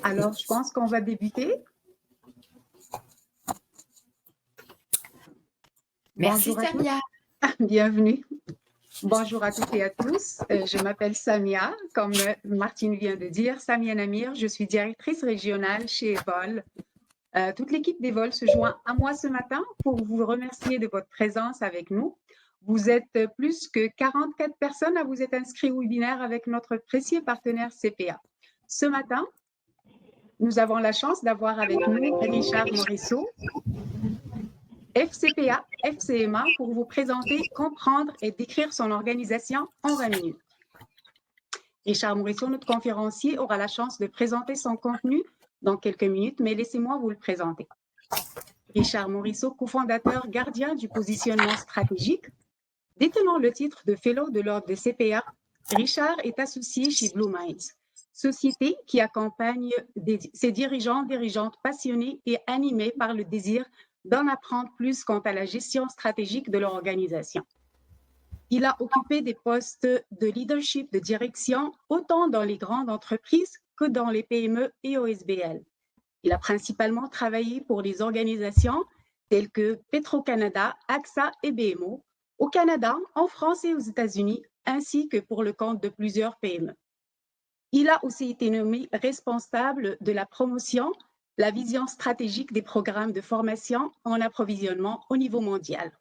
Alors, je pense qu'on va débuter. Merci Samia. Bienvenue. Bonjour à toutes et à tous. Je m'appelle Samia, comme Martine vient de dire, Samia Namir. Je suis directrice régionale chez Evol. Toute l'équipe d'Evol se joint à moi ce matin pour vous remercier de votre présence avec nous. Vous êtes plus que 44 personnes à vous être inscrits au webinaire avec notre précieux partenaire CPA. Ce matin, nous avons la chance d'avoir avec nous Richard Morisseau, FCPA, FCMA, pour vous présenter, comprendre et décrire son organisation en 20 minutes. Richard Morisseau, notre conférencier, aura la chance de présenter son contenu dans quelques minutes, mais laissez-moi vous le présenter. Richard Morisseau, cofondateur gardien du positionnement stratégique, détenant le titre de Fellow de l'Ordre des CPA, Richard est associé chez Blue Minds, société qui accompagne ses dirigeantes passionnés et animés par le désir d'en apprendre plus quant à la gestion stratégique de leur organisation. Il a occupé des postes de leadership, de direction, autant dans les grandes entreprises que dans les PME et OSBL. Il a principalement travaillé pour les organisations telles que Petro-Canada, AXA et BMO, au Canada, en France et aux États-Unis, ainsi que pour le compte de plusieurs PME. Il a aussi été nommé responsable de la promotion, la vision stratégique des programmes de formation en approvisionnement au niveau mondial.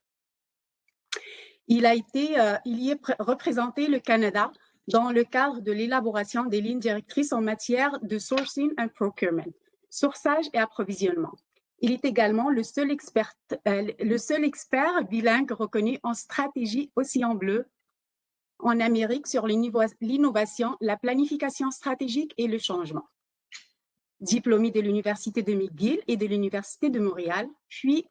Il y est représenté le Canada dans le cadre de l'élaboration des lignes directrices en matière de sourcing and procurement, sourçage et approvisionnement. Il est également le seul expert bilingue reconnu en stratégie Océan Bleu en Amérique sur l'innovation, la planification stratégique et le changement. Diplômé de l'Université de McGill et de l'Université de Montréal, puis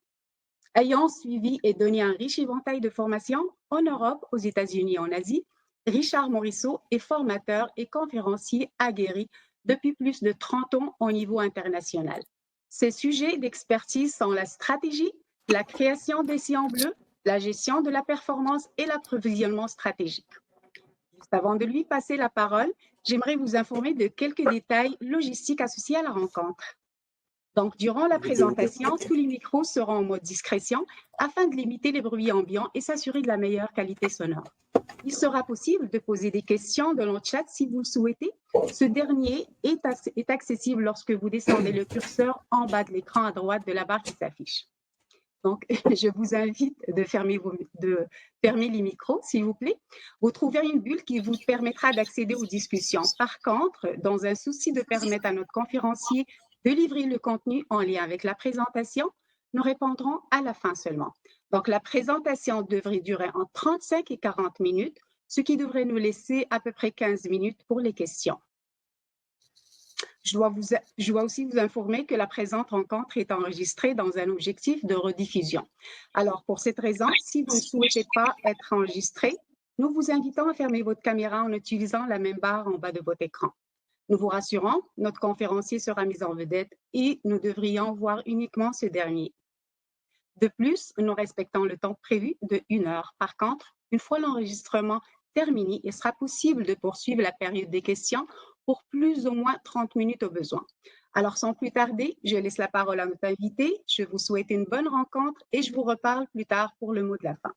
ayant suivi et donné un riche éventail de formations en Europe, aux États-Unis et en Asie, Richard Morisseau est formateur et conférencier aguerri depuis plus de 30 ans au niveau international. Ses sujets d'expertise sont la stratégie, la création des sillons bleus, la gestion de la performance et l'approvisionnement stratégique. Juste avant de lui passer la parole, j'aimerais vous informer de quelques détails logistiques associés à la rencontre. Donc, durant la présentation, tous les micros seront en mode discrétion afin de limiter les bruits ambiants et s'assurer de la meilleure qualité sonore. Il sera possible de poser des questions dans le chat si vous le souhaitez. Ce dernier est accessible lorsque vous descendez le curseur en bas de l'écran à droite de la barre qui s'affiche. Donc, je vous invite de fermer les micros, s'il vous plaît. Vous trouverez une bulle qui vous permettra d'accéder aux discussions. Par contre, dans un souci de permettre à notre conférencier de livrer le contenu en lien avec la présentation, nous répondrons à la fin seulement. Donc, la présentation devrait durer entre 35 et 40 minutes, ce qui devrait nous laisser à peu près 15 minutes pour les questions. Je dois aussi vous informer que la présente rencontre est enregistrée dans un objectif de rediffusion. Alors, pour cette raison, si vous ne souhaitez pas être enregistré, nous vous invitons à fermer votre caméra en utilisant la même barre en bas de votre écran. Nous vous rassurons, notre conférencier sera mis en vedette et nous devrions voir uniquement ce dernier. De plus, nous respectons le temps prévu de 1 heure. Par contre, une fois l'enregistrement terminé, il sera possible de poursuivre la période des questions pour plus ou moins 30 minutes au besoin. Alors, sans plus tarder, je laisse la parole à notre invité. Je vous souhaite une bonne rencontre et je vous reparle plus tard pour le mot de la fin.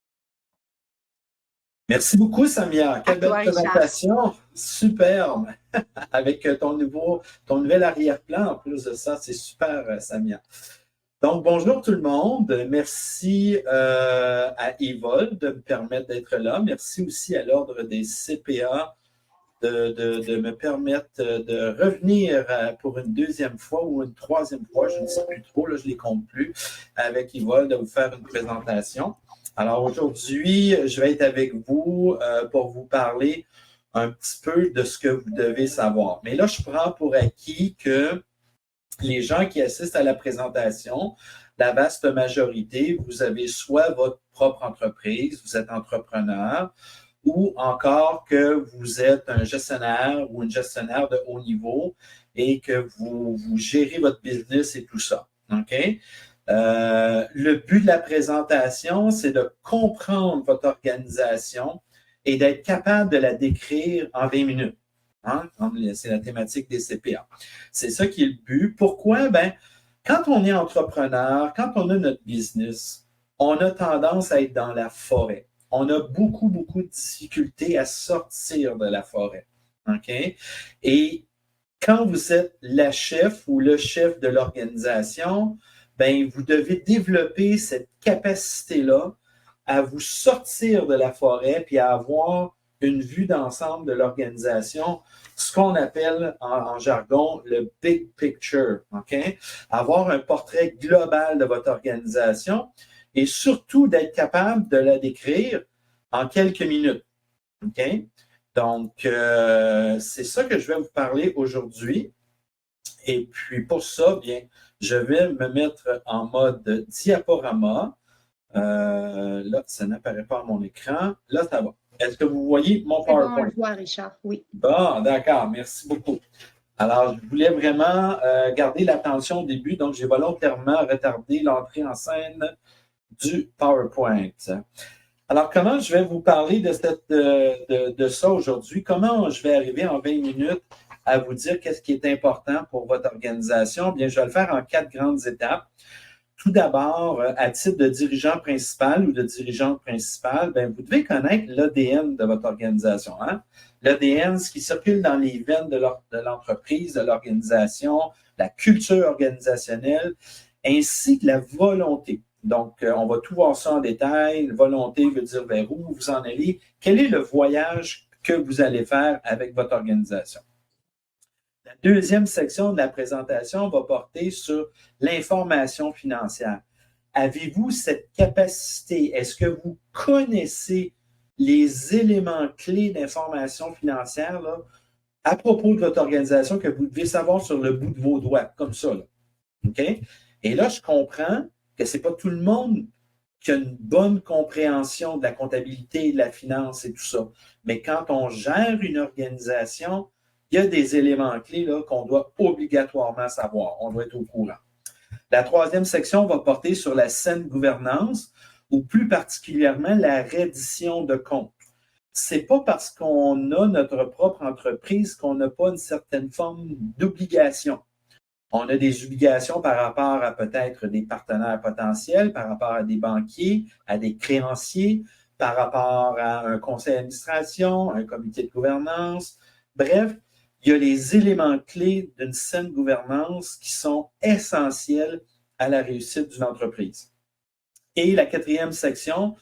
Merci beaucoup, Samia. Quelle belle présentation. Superbe. Avec ton nouvel arrière-plan. En plus de ça, c'est super, Samia. Donc, bonjour tout le monde. Merci à Evol de me permettre d'être là. Merci aussi à l'Ordre des CPA de me permettre de revenir pour une deuxième fois ou une troisième fois, je ne sais plus trop, là, je ne les compte plus, avec Evol, de vous faire une présentation. Alors aujourd'hui, je vais être avec vous pour vous parler un petit peu de ce que vous devez savoir. Mais là, je prends pour acquis que les gens qui assistent à la présentation, la vaste majorité, vous avez soit votre propre entreprise, vous êtes entrepreneur, ou encore que vous êtes un gestionnaire ou une gestionnaire de haut niveau et que vous gérez votre business et tout ça. OK? Le but de la présentation, c'est de comprendre votre organisation et d'être capable de la décrire en 20 minutes. Hein? C'est la thématique des CPA. C'est ça qui est le but. Pourquoi? Ben, quand on est entrepreneur, quand on a notre business, on a tendance à être dans la forêt. On a beaucoup, beaucoup de difficultés à sortir de la forêt. OK? Et quand vous êtes la chef ou le chef de l'organisation, ben, vous devez développer cette capacité-là à vous sortir de la forêt puis à avoir une vue d'ensemble de l'organisation, ce qu'on appelle en jargon le big picture, OK? Avoir un portrait global de votre organisation et surtout d'être capable de la décrire en quelques minutes, OK? Donc, c'est ça que je vais vous parler aujourd'hui. Et puis, pour ça, bien, je vais me mettre en mode diaporama. Là, ça n'apparaît pas à mon écran. Là, ça va. Est-ce que vous voyez mon PowerPoint? Bon, on le voit, Richard, oui. Bon, d'accord. Merci beaucoup. Alors, je voulais vraiment garder l'attention au début, donc j'ai volontairement retardé l'entrée en scène du PowerPoint. Alors, comment je vais vous parler de ça aujourd'hui? Comment je vais arriver en 20 minutes à vous dire qu'est-ce qui est important pour votre organisation? Bien, je vais le faire en 4 grandes étapes. Tout d'abord, à titre de dirigeant principal ou de dirigeante principale, bien, vous devez connaître l'ADN de votre organisation. Hein? L'ADN, ce qui circule dans les veines de l'entreprise, de l'organisation, la culture organisationnelle, ainsi que la volonté. Donc, on va tout voir ça en détail. Volonté veut dire vers où vous en allez. Quel est le voyage que vous allez faire avec votre organisation? La deuxième section de la présentation va porter sur l'information financière. Avez-vous cette capacité? Est-ce que vous connaissez les éléments clés d'information financière là, à propos de votre organisation que vous devez savoir sur le bout de vos doigts, comme ça? Là. OK? Et là, je comprends que ce n'est pas tout le monde qui a une bonne compréhension de la comptabilité, de la finance et tout ça. Mais quand on gère une organisation, il y a des éléments clés là, qu'on doit obligatoirement savoir. On doit être au courant. La troisième section va porter sur la saine gouvernance ou plus particulièrement la reddition de comptes. C'est pas parce qu'on a notre propre entreprise qu'on n'a pas une certaine forme d'obligation. On a des obligations par rapport à peut-être des partenaires potentiels, par rapport à des banquiers, à des créanciers, par rapport à un conseil d'administration, un comité de gouvernance. Bref, il y a les éléments clés d'une saine gouvernance qui sont essentiels à la réussite d'une entreprise. Et la quatrième section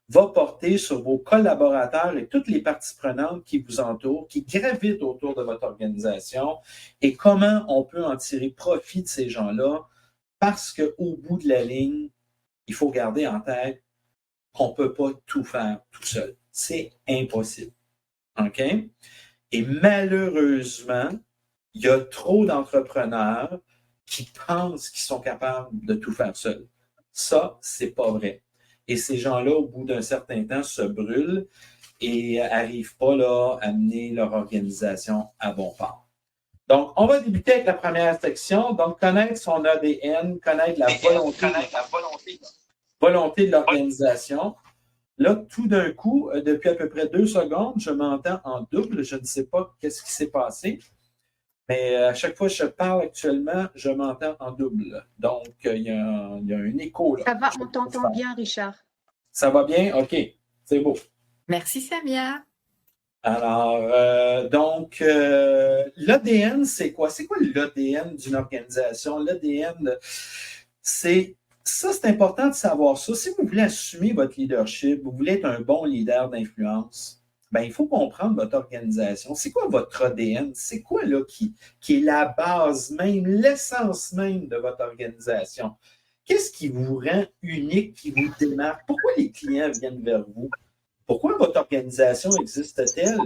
va porter sur vos collaborateurs et toutes les parties prenantes qui vous entourent, qui gravitent autour de votre organisation et comment on peut en tirer profit de ces gens-là parce qu'au bout de la ligne, il faut garder en tête qu'on ne peut pas tout faire tout seul. C'est impossible. OK? Et malheureusement, il y a trop d'entrepreneurs qui pensent qu'ils sont capables de tout faire seuls. Ça, c'est pas vrai. Et ces gens-là, au bout d'un certain temps, se brûlent et n'arrivent pas là, à mener leur organisation à bon port. Donc, on va débuter avec la première section. Donc, connaître son ADN, connaître la volonté de l'organisation. Là, tout d'un coup, depuis à peu près 2 secondes, je m'entends en double. Je ne sais pas qu'est-ce qui s'est passé. Mais à chaque fois que je parle actuellement, je m'entends en double. Donc, il y a un écho. Là, ça va, on t'entend bien, Richard. Ça va bien? OK, c'est beau. Merci, Samia. Alors, donc, l'ADN, c'est quoi? C'est quoi l'ADN d'une organisation? L'ADN, c'est important de savoir ça. Si vous voulez assumer votre leadership, vous voulez être un bon leader d'influence, ben, il faut comprendre votre organisation. C'est quoi votre ADN? C'est quoi là qui est la base même, l'essence même de votre organisation? Qu'est-ce qui vous rend unique, qui vous démarque? Pourquoi les clients viennent vers vous? Pourquoi votre organisation existe-t-elle?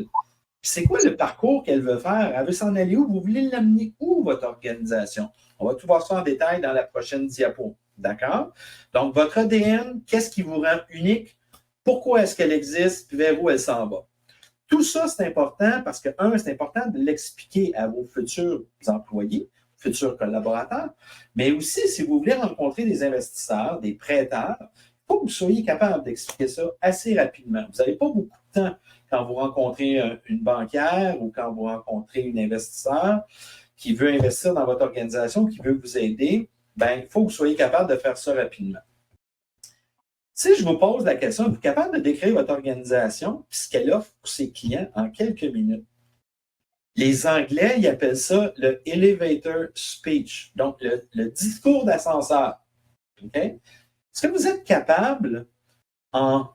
C'est quoi le parcours qu'elle veut faire? Elle veut s'en aller où? Vous voulez l'amener où, votre organisation? On va tout voir ça en détail dans la prochaine diapo. D'accord? Donc, votre ADN, qu'est-ce qui vous rend unique? Pourquoi est-ce qu'elle existe? Puis vers où elle s'en va? Tout ça, c'est important parce que, c'est important de l'expliquer à vos futurs employés, futurs collaborateurs, mais aussi, si vous voulez rencontrer des investisseurs, des prêteurs, il faut que vous soyez capable d'expliquer ça assez rapidement. Vous n'avez pas beaucoup de temps quand vous rencontrez une banquière ou quand vous rencontrez un investisseur qui veut investir dans votre organisation, qui veut vous aider. Il faut que vous soyez capable de faire ça rapidement. Si je vous pose la question, êtes-vous capable de décrire votre organisation et ce qu'elle offre pour ses clients en quelques minutes? Les Anglais, ils appellent ça le elevator speech, donc le discours d'ascenseur. Okay? Est-ce que vous êtes capable, en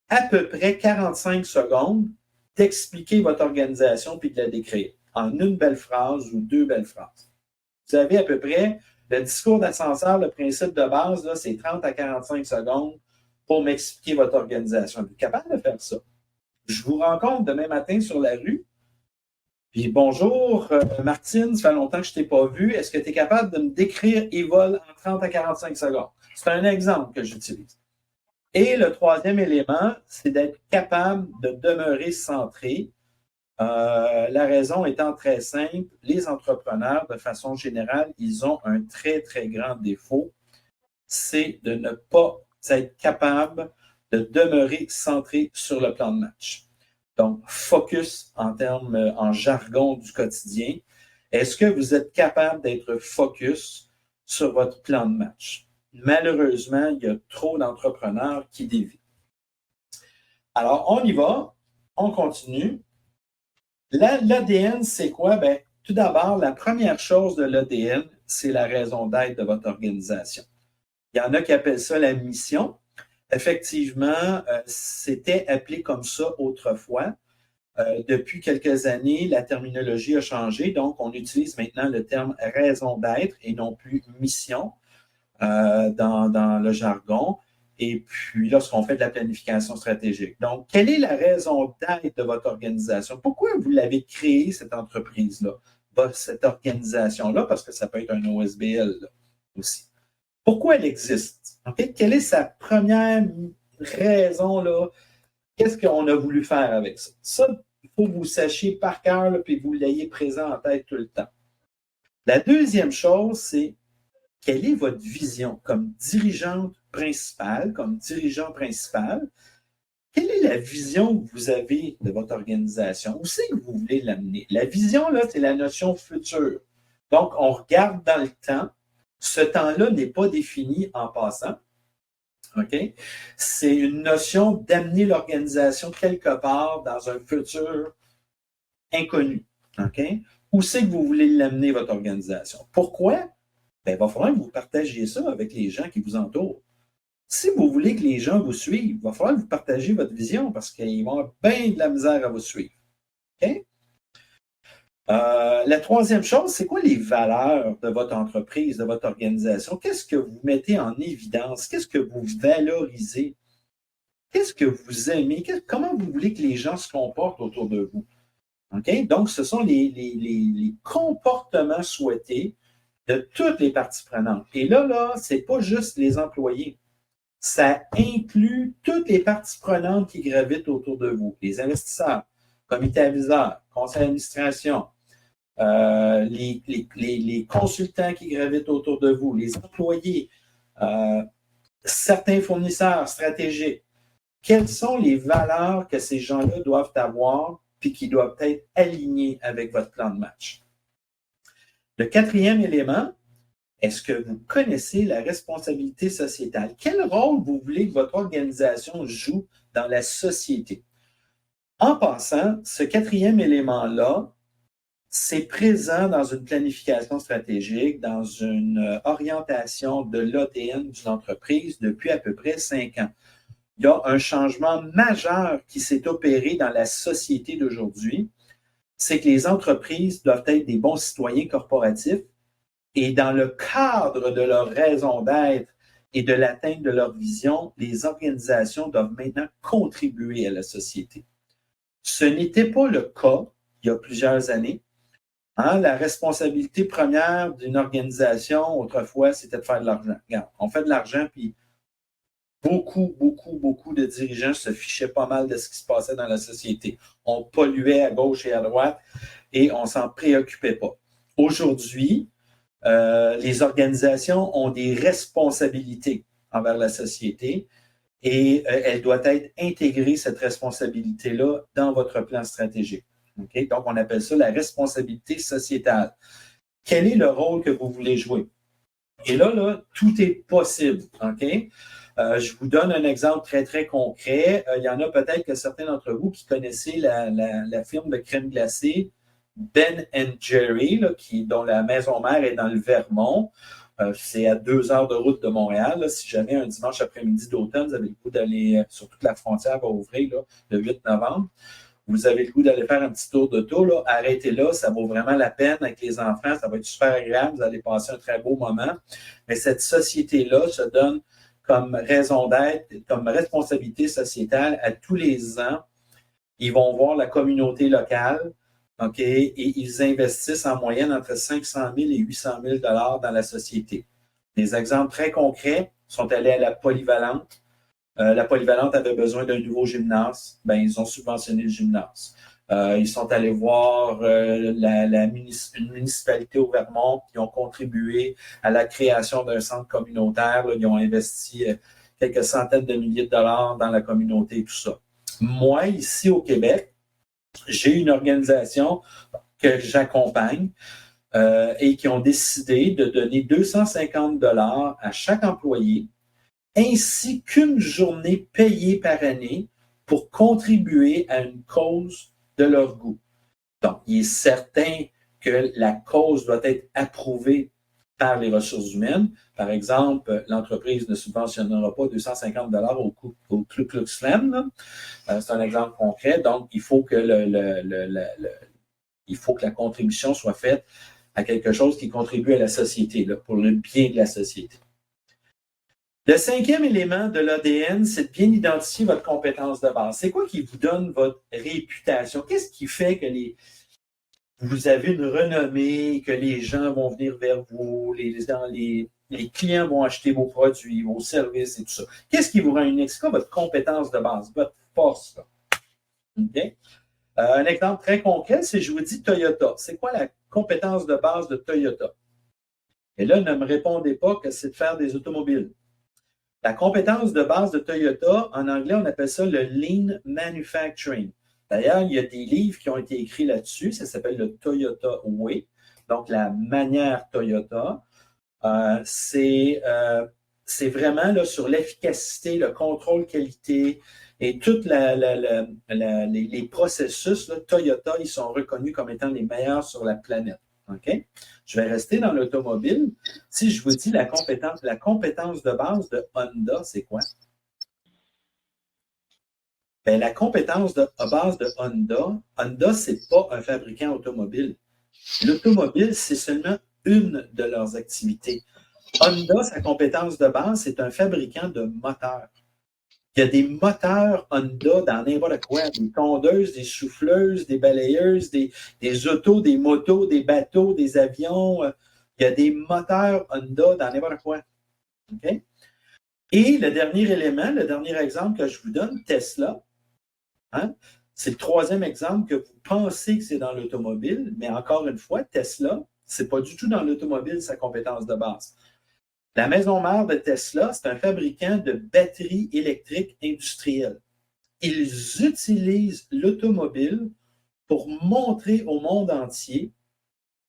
à peu près 45 secondes, d'expliquer votre organisation puis de la décrire en une belle phrase ou deux belles phrases? Vous avez à peu près le discours d'ascenseur, le principe de base, là, c'est 30 à 45 secondes pour m'expliquer votre organisation. Vous êtes capable de faire ça? Je vous rencontre demain matin sur la rue. Puis bonjour, Martine, ça fait longtemps que je ne t'ai pas vu. Est-ce que tu es capable de me décrire Evol en 30 à 45 secondes? C'est un exemple que j'utilise. Et le troisième élément, c'est d'être capable de demeurer centré. La raison étant très simple, les entrepreneurs, de façon générale, ils ont un très, très grand défaut, c'est de ne pas être capable de demeurer centré sur le plan de match. Donc, focus en jargon du quotidien. Est-ce que vous êtes capable d'être focus sur votre plan de match? Malheureusement, il y a trop d'entrepreneurs qui dévient. Alors, on y va, on continue. L'ADN, c'est quoi? Tout d'abord, la première chose de l'ADN, c'est la raison d'être de votre organisation. Il y en a qui appellent ça la mission. Effectivement, c'était appelé comme ça autrefois. Depuis quelques années, la terminologie a changé, donc on utilise maintenant le terme raison d'être et non plus mission dans le jargon. Et puis, lorsqu'on fait de la planification stratégique. Donc, quelle est la raison d'être de votre organisation? Pourquoi vous l'avez créée, cette entreprise-là, cette organisation-là? Parce que ça peut être un OSBL là, aussi. Pourquoi elle existe? Okay? Quelle est sa première raison, là? Qu'est-ce qu'on a voulu faire avec ça? Ça, il faut que vous sachiez par cœur, là, puis que vous l'ayez présent en tête tout le temps. La deuxième chose, c'est quelle est votre vision comme dirigeante principale, comme dirigeant principal? Quelle est la vision que vous avez de votre organisation? Où c'est que vous voulez l'amener? La vision, là, c'est la notion future. Donc, on regarde dans le temps. Ce temps-là n'est pas défini en passant. OK? C'est une notion d'amener l'organisation quelque part dans un futur inconnu. OK? Où c'est que vous voulez l'amener, votre organisation? Pourquoi? Il va falloir que vous partagiez ça avec les gens qui vous entourent. Si vous voulez que les gens vous suivent, il va falloir que vous partagiez votre vision parce qu'ils vont avoir bien de la misère à vous suivre. OK? La troisième chose, c'est quoi les valeurs de votre entreprise, de votre organisation? Qu'est-ce que vous mettez en évidence? Qu'est-ce que vous valorisez? Qu'est-ce que vous aimez? Comment vous voulez que les gens se comportent autour de vous? OK? Donc, ce sont les comportements souhaités de toutes les parties prenantes. Et là, ce n'est pas juste les employés. Ça inclut toutes les parties prenantes qui gravitent autour de vous. Les investisseurs, comités aviseurs, conseil d'administration, les consultants qui gravitent autour de vous, les employés, certains fournisseurs stratégiques. Quelles sont les valeurs que ces gens-là doivent avoir puis qui doivent être alignées avec votre plan de match? Le quatrième élément, est-ce que vous connaissez la responsabilité sociétale? Quel rôle vous voulez que votre organisation joue dans la société? En passant, ce quatrième élément-là, c'est présent dans une planification stratégique, dans une orientation de l'ADN d'une entreprise depuis à peu près 5 ans. Il y a un changement majeur qui s'est opéré dans la société d'aujourd'hui, c'est que les entreprises doivent être des bons citoyens corporatifs et dans le cadre de leur raison d'être et de l'atteinte de leur vision, les organisations doivent maintenant contribuer à la société. Ce n'était pas le cas il y a plusieurs années. La responsabilité première d'une organisation, autrefois, c'était de faire de l'argent. Regarde, on fait de l'argent, puis beaucoup de dirigeants se fichaient pas mal de ce qui se passait dans la société. On polluait à gauche et à droite et on s'en préoccupait pas. Aujourd'hui, les organisations ont des responsabilités envers la société et elle doit être intégrée, cette responsabilité-là, dans votre plan stratégique. Okay? Donc, on appelle ça la responsabilité sociétale. Quel est le rôle que vous voulez jouer? Et là, tout est possible. OK? Je vous donne un exemple très, très concret. Il y en a peut-être que certains d'entre vous qui connaissez la firme de crème glacée Ben & Jerry, là, dont la maison mère est dans le Vermont. C'est à 2 heures de route de Montréal. Là. Si jamais un dimanche après-midi d'automne, vous avez le goût d'aller, surtout que la frontière va ouvrir là, le 8 novembre, vous avez le goût d'aller faire un petit tour d'auto, là, arrêtez là, ça vaut vraiment la peine avec les enfants, ça va être super agréable, vous allez passer un très beau moment. Mais cette société-là se donne comme raison d'être, comme responsabilité sociétale à tous les ans. Ils vont voir la communauté locale, OK, et ils investissent en moyenne entre 500 000 et 800 000 $ dans la société. Des exemples très concrets sont allés à la polyvalente. La polyvalente avait besoin d'un nouveau gymnase. Ben, ils ont subventionné le gymnase. Ils sont allés voir une municipalité au Vermont qui ont contribué à la création d'un centre communautaire. Là. Ils ont investi quelques centaines de milliers de dollars dans la communauté et tout ça. Moi, ici au Québec, j'ai une organisation que j'accompagne et qui ont décidé de donner 250 $ à chaque employé ainsi qu'une journée payée par année pour contribuer à une cause de leur goût. Donc, il est certain que la cause doit être approuvée par les ressources humaines. Par exemple, l'entreprise ne subventionnera pas 250 $ au Ku Klux Klan. C'est un exemple concret. Donc, il faut que la contribution soit faite à quelque chose qui contribue à la société, là, pour le bien de la société. Le 5e élément de l'ADN, c'est de bien identifier votre compétence de base. C'est quoi qui vous donne votre réputation? Qu'est-ce qui fait que vous avez une renommée, que les gens vont venir vers vous, les clients vont acheter vos produits, vos services et tout ça? Qu'est-ce qui vous rend unique? C'est quoi votre compétence de base, votre force? Okay? Un exemple très concret, c'est je vous dis Toyota. C'est quoi la compétence de base de Toyota? Et là, ne me répondez pas que c'est de faire des automobiles. La compétence de base de Toyota, en anglais, on appelle ça le Lean Manufacturing. D'ailleurs, il y a des livres qui ont été écrits là-dessus. Ça s'appelle le Toyota Way, donc la manière Toyota. C'est vraiment là, sur l'efficacité, le contrôle qualité et tous les processus. Là, Toyota, ils sont reconnus comme étant les meilleurs sur la planète. OK? Je vais rester dans l'automobile. Si je vous dis la compétence de base de Honda, c'est quoi? Bien, la compétence de base de Honda, ce n'est pas un fabricant automobile. L'automobile, c'est seulement une de leurs activités. Honda, sa compétence de base, c'est un fabricant de moteurs. Il y a des moteurs Honda dans n'importe quoi, des tondeuses, des souffleuses, des balayeuses, des autos, des motos, des bateaux, des avions. Il y a des moteurs Honda dans n'importe quoi. Okay? Et le dernier élément, le dernier exemple que je vous donne, Tesla, hein, c'est le 3e exemple que vous pensez que c'est dans l'automobile, mais encore une fois, Tesla, ce n'est pas du tout dans l'automobile sa compétence de base. La maison mère de Tesla, c'est un fabricant de batteries électriques industrielles. Ils utilisent l'automobile pour montrer au monde entier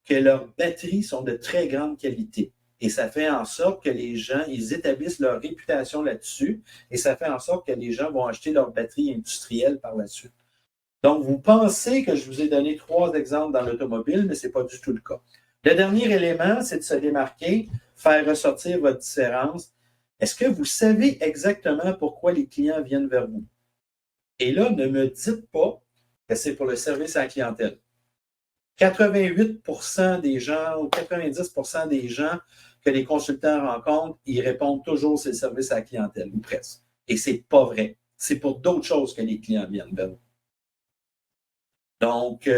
que leurs batteries sont de très grande qualité. Et ça fait en sorte que les gens, ils établissent leur réputation là-dessus et ça fait en sorte que les gens vont acheter leurs batteries industrielles par la suite. Donc, vous pensez que je vous ai donné 3 exemples dans l'automobile, mais ce n'est pas du tout le cas. Le dernier élément, c'est de se démarquer, faire ressortir votre différence. Est-ce que vous savez exactement pourquoi les clients viennent vers vous? Et là, ne me dites pas que c'est pour le service à la clientèle. 88% des gens ou 90% des gens que les consultants rencontrent, ils répondent toujours que c'est le service à la clientèle, ou presque. Et ce n'est pas vrai. C'est pour d'autres choses que les clients viennent vers vous. Donc,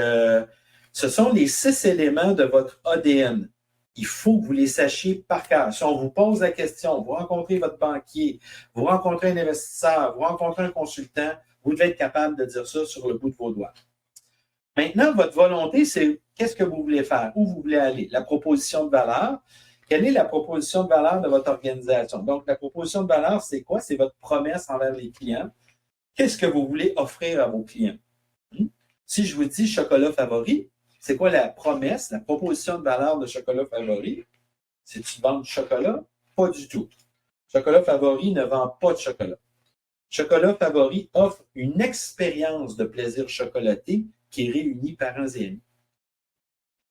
ce sont les 6 éléments de votre ADN. Il faut que vous les sachiez par cœur. Si on vous pose la question, vous rencontrez votre banquier, vous rencontrez un investisseur, vous rencontrez un consultant, vous devez être capable de dire ça sur le bout de vos doigts. Maintenant, votre volonté, c'est qu'est-ce que vous voulez faire, où vous voulez aller, la proposition de valeur. Quelle est la proposition de valeur de votre organisation? Donc, la proposition de valeur, c'est quoi? C'est votre promesse envers les clients. Qu'est-ce que vous voulez offrir à vos clients? Si je vous dis chocolat favori, c'est quoi la promesse, la proposition de valeur de chocolat favori? C'est-tu de vendre du chocolat? Pas du tout. Chocolat favori ne vend pas de chocolat. Chocolat favori offre une expérience de plaisir chocolaté qui réunit parents et amis.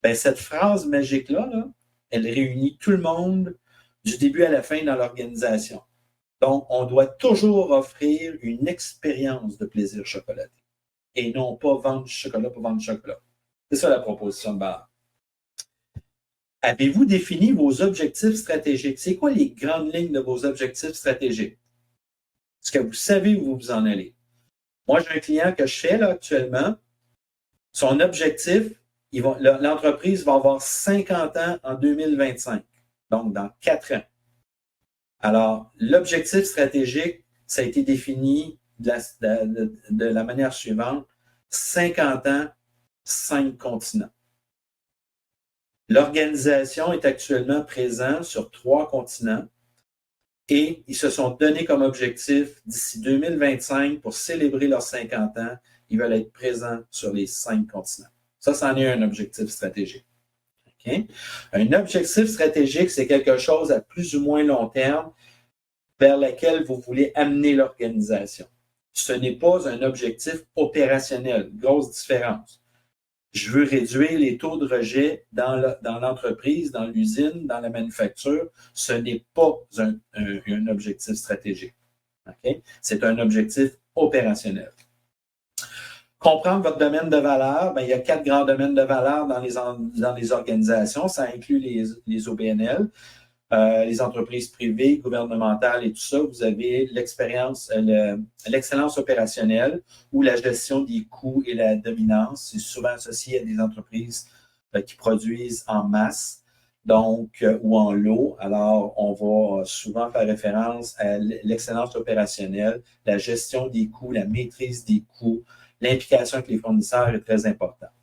Ben, cette phrase magique-là, là, elle réunit tout le monde du début à la fin dans l'organisation. Donc, on doit toujours offrir une expérience de plaisir chocolaté et non pas vendre du chocolat pour vendre du chocolat. C'est ça la proposition de valeur. Avez-vous défini vos objectifs stratégiques? C'est quoi les grandes lignes de vos objectifs stratégiques? Est-ce que vous savez où vous en allez? Moi, j'ai un client que je fais là, actuellement. Son objectif, l'entreprise va avoir 50 ans en 2025, donc dans 4 ans. Alors, l'objectif stratégique, ça a été défini de la manière suivante, 50 ans, 5 continents. L'organisation est actuellement présente sur 3 continents et ils se sont donnés comme objectif d'ici 2025 pour célébrer leurs 50 ans, ils veulent être présents sur les 5 continents. Ça, c'en est un objectif stratégique. Okay? Un objectif stratégique, c'est quelque chose à plus ou moins long terme vers lequel vous voulez amener l'organisation. Ce n'est pas un objectif opérationnel. Grosse différence. Je veux réduire les taux de rejet dans l'entreprise, dans l'usine, dans la manufacture. Ce n'est pas un objectif stratégique. Okay? C'est un objectif opérationnel. Comprendre votre domaine de valeur, il y a 4 grands domaines de valeur dans les organisations. Ça inclut les OBNL, les entreprises privées, gouvernementales et tout ça. Vous avez l'excellence opérationnelle ou la gestion des coûts et la dominance. C'est souvent associé à des entreprises qui produisent en masse, donc ou en lot. Alors, on va souvent faire référence à l'excellence opérationnelle, la gestion des coûts, la maîtrise des coûts, l'implication avec les fournisseurs est très importante.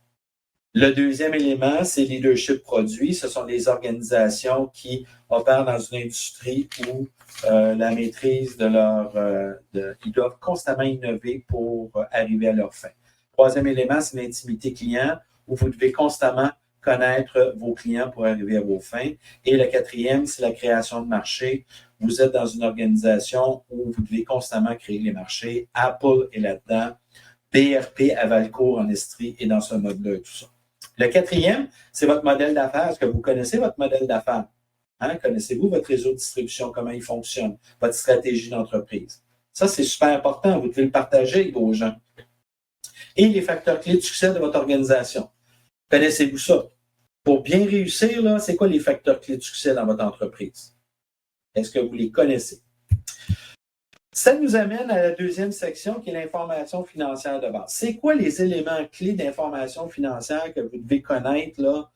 Le deuxième élément, c'est leadership produit. Ce sont des organisations qui opèrent dans une industrie où la maîtrise ils doivent constamment innover pour arriver à leur fin. Troisième élément, c'est l'intimité client, où vous devez constamment connaître vos clients pour arriver à vos fins. Et le quatrième, c'est la création de marché. Vous êtes dans une organisation où vous devez constamment créer les marchés. Apple est là-dedans. BRP à Valcourt en Estrie et dans ce mode-là et tout ça. Le quatrième, c'est votre modèle d'affaires. Est-ce que vous connaissez votre modèle d'affaires? Connaissez-vous votre réseau de distribution, comment il fonctionne, votre stratégie d'entreprise? Ça, c'est super important. Vous devez le partager avec vos gens. Et les facteurs clés de succès de votre organisation. Connaissez-vous ça? Pour bien réussir, là, c'est quoi les facteurs clés de succès dans votre entreprise? Est-ce que vous les connaissez? Ça nous amène à la deuxième section qui est l'information financière de base. C'est quoi les éléments clés d'information financière que vous devez connaître là,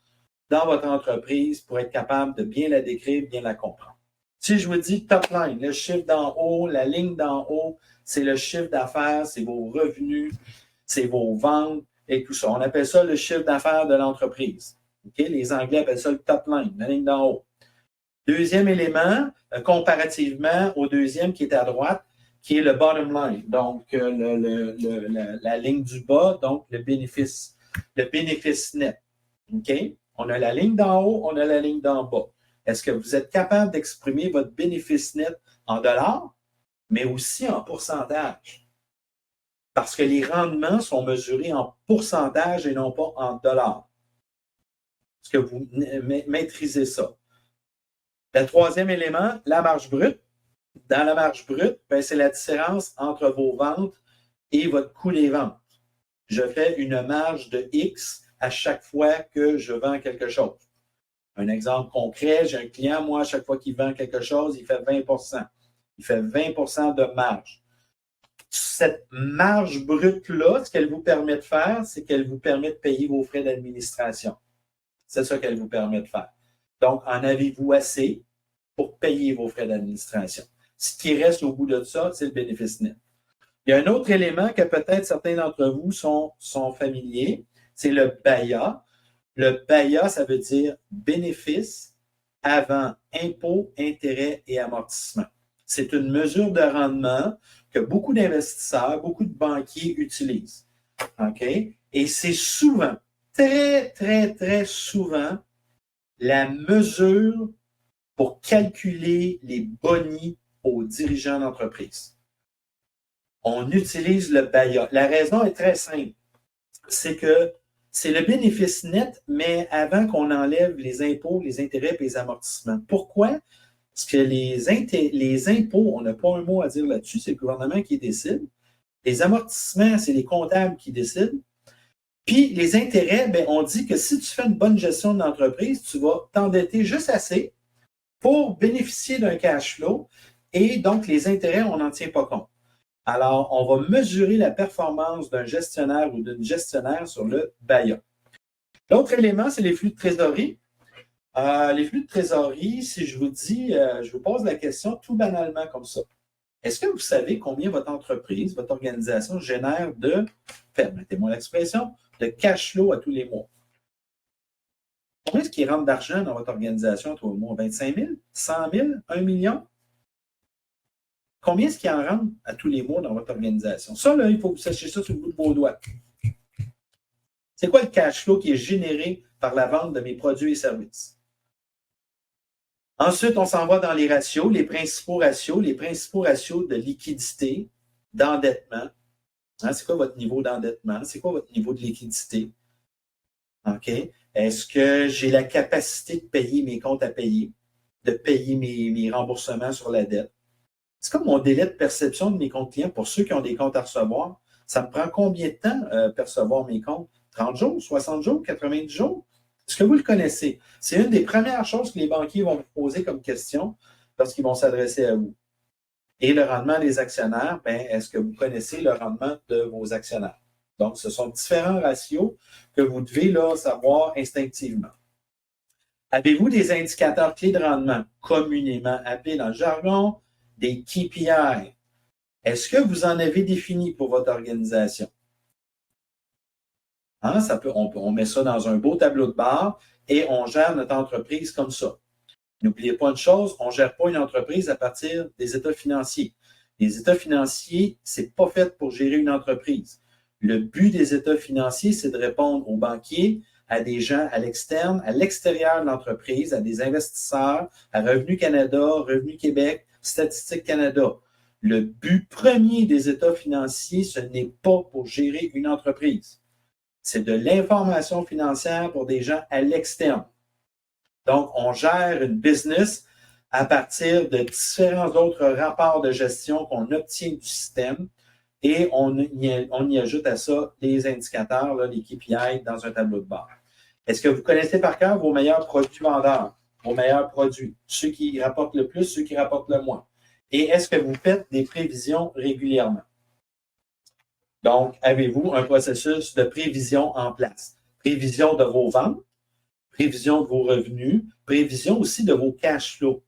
dans votre entreprise pour être capable de bien la décrire, bien la comprendre? Si je vous dis top line, le chiffre d'en haut, la ligne d'en haut, c'est le chiffre d'affaires, c'est vos revenus, c'est vos ventes et tout ça. On appelle ça le chiffre d'affaires de l'entreprise. Okay? Les Anglais appellent ça le top line, la ligne d'en haut. Deuxième élément, comparativement au deuxième qui est à droite, qui est le bottom line, donc la ligne du bas, donc le bénéfice net. OK? On a la ligne d'en haut, on a la ligne d'en bas. Est-ce que vous êtes capable d'exprimer votre bénéfice net en dollars, mais aussi en pourcentage? Parce que les rendements sont mesurés en pourcentage et non pas en dollars. Est-ce que vous maîtrisez ça? Le troisième élément, la marge brute. Dans la marge brute, c'est la différence entre vos ventes et votre coût des ventes. Je fais une marge de X à chaque fois que je vends quelque chose. Un exemple concret, j'ai un client, moi, à chaque fois qu'il vend quelque chose, il fait 20%. Il fait 20% de marge. Cette marge brute-là, ce qu'elle vous permet de faire, c'est qu'elle vous permet de payer vos frais d'administration. C'est ça qu'elle vous permet de faire. Donc, en avez-vous assez pour payer vos frais d'administration? Ce qui reste au bout de ça, c'est le bénéfice net. Il y a un autre élément que peut-être certains d'entre vous sont familiers, c'est le BAYA. Le BAYA, ça veut dire bénéfice, avant impôts, intérêts et amortissements. C'est une mesure de rendement que beaucoup d'investisseurs, beaucoup de banquiers utilisent. OK? Et c'est souvent, très, très, très souvent, la mesure pour calculer les bonis aux dirigeants d'entreprise. On utilise le BAYA. La raison est très simple. C'est que c'est le bénéfice net, mais avant qu'on enlève les impôts, les intérêts et les amortissements. Pourquoi? Parce que les impôts, on n'a pas un mot à dire là-dessus, c'est le gouvernement qui décide. Les amortissements, c'est les comptables qui décident. Puis les intérêts, bien, on dit que si tu fais une bonne gestion de l'entreprise, tu vas t'endetter juste assez pour bénéficier d'un cash flow. Et donc, les intérêts, on n'en tient pas compte. Alors, on va mesurer la performance d'un gestionnaire ou d'une gestionnaire sur le BAYA. L'autre élément, c'est les flux de trésorerie. Les flux de trésorerie, si je vous dis, je vous pose la question tout banalement comme ça. Est-ce que vous savez combien votre entreprise, votre organisation génère de, permettez-moi l'expression, de cash flow à tous les mois? Combien est-ce qu'il rentre d'argent dans votre organisation à tous les mois? 25 000? 100 000? 1 million? Combien est-ce qu'il en rentre à tous les mois dans votre organisation? Ça, là, il faut que vous sachiez ça sur le bout de vos doigts. C'est quoi le cash flow qui est généré par la vente de mes produits et services? Ensuite, on s'en va dans les ratios, les principaux ratios de liquidité, d'endettement. Hein, c'est quoi votre niveau d'endettement? C'est quoi votre niveau de liquidité? OK? Est-ce que j'ai la capacité de payer mes comptes à payer, de payer mes remboursements sur la dette? C'est comme mon délai de perception de mes comptes clients pour ceux qui ont des comptes à recevoir. Ça me prend combien de temps percevoir mes comptes? 30 jours, 60 jours, 90 jours? Est-ce que vous le connaissez? C'est une des premières choses que les banquiers vont vous poser comme question lorsqu'ils vont s'adresser à vous. Et le rendement des actionnaires, bien, est-ce que vous connaissez le rendement de vos actionnaires? Donc, ce sont différents ratios que vous devez là, savoir instinctivement. Avez-vous des indicateurs clés de rendement, communément appelés dans le jargon des KPI? Est-ce que vous en avez défini pour votre organisation? Hein, on met ça dans un beau tableau de bord et on gère notre entreprise comme ça. N'oubliez pas une chose, on ne gère pas une entreprise à partir des états financiers. Les états financiers, ce n'est pas fait pour gérer une entreprise. Le but des états financiers, c'est de répondre aux banquiers, à des gens à l'externe, à l'extérieur de l'entreprise, à des investisseurs, à Revenu Canada, Revenu Québec, Statistique Canada. Le but premier des états financiers, ce n'est pas pour gérer une entreprise. C'est de l'information financière pour des gens à l'externe. Donc, on gère une business à partir de différents autres rapports de gestion qu'on obtient du système et on y ajoute à ça les indicateurs, là, les KPI dans un tableau de bord. Est-ce que vous connaissez par cœur vos meilleurs produits vendeurs, vos meilleurs produits, ceux qui rapportent le plus, ceux qui rapportent le moins? Et est-ce que vous faites des prévisions régulièrement? Donc, avez-vous un processus de prévision en place? Prévision de vos ventes, prévision de vos revenus, prévision aussi de vos cash flows.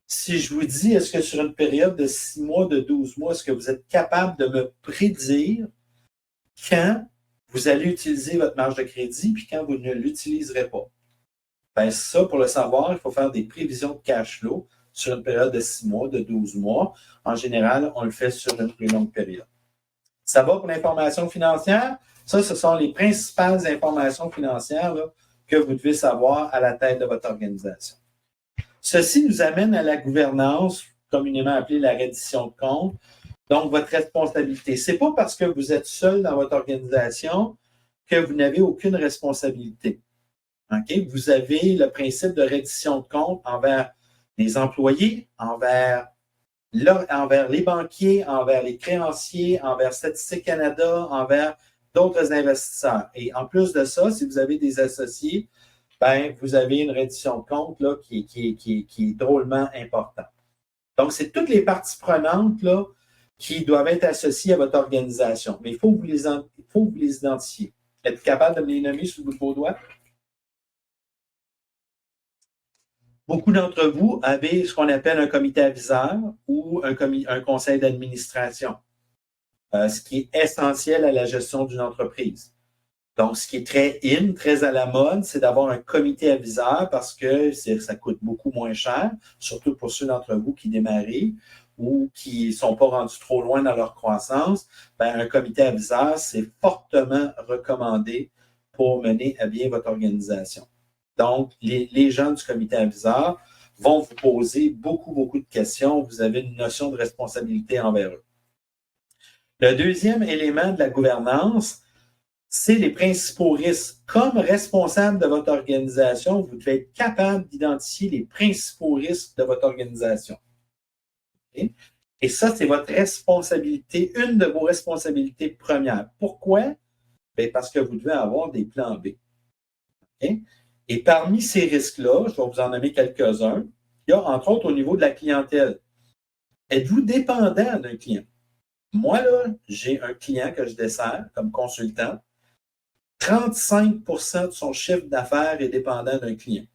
Si je vous dis, est-ce que sur une période de 6 mois, de 12 mois, est-ce que vous êtes capable de me prédire quand vous allez utiliser votre marge de crédit puis quand vous ne l'utiliserez pas? Bien, ça, pour le savoir, il faut faire des prévisions de cash flow sur une période de 6 mois, de 12 mois. En général, on le fait sur une plus longue période. Ça va pour l'information financière? Ça, ce sont les principales informations financières là, que vous devez savoir à la tête de votre organisation. Ceci nous amène à la gouvernance, communément appelée la reddition de comptes, donc votre responsabilité. Ce n'est pas parce que vous êtes seul dans votre organisation que vous n'avez aucune responsabilité. Okay? Vous avez le principe de reddition de comptes envers les employés, envers les banquiers, envers les créanciers, envers Statistique Canada, envers d'autres investisseurs. Et en plus de ça, si vous avez des associés, ben, vous avez une reddition de compte là, qui est drôlement importante. Donc, c'est toutes les parties prenantes là, qui doivent être associées à votre organisation. Mais il faut que vous les identifier. Êtes-vous capable de me les nommer sous le bout de vos doigts? Beaucoup d'entre vous avez ce qu'on appelle un comité aviseur ou un conseil d'administration, ce qui est essentiel à la gestion d'une entreprise. Donc, ce qui est très très à la mode, c'est d'avoir un comité aviseur parce que ça coûte beaucoup moins cher, surtout pour ceux d'entre vous qui démarrent ou qui ne sont pas rendus trop loin dans leur croissance. Ben, un comité aviseur, c'est fortement recommandé pour mener à bien votre organisation. Donc, les gens du comité aviseur vont vous poser beaucoup de questions. Vous avez une notion de responsabilité envers eux. Le deuxième élément de la gouvernance, c'est les principaux risques. Comme responsable de votre organisation, vous devez être capable d'identifier les principaux risques de votre organisation. Okay? Et ça, c'est votre responsabilité, une de vos responsabilités premières. Pourquoi? Bien, parce que vous devez avoir des plans B. Okay? Et parmi ces risques-là, je vais vous en nommer quelques-uns. Il y a, entre autres, au niveau de la clientèle. Êtes-vous dépendant d'un client? Moi, là, j'ai un client que je dessert comme consultant. 35% de son chiffre d'affaires est dépendant d'un client.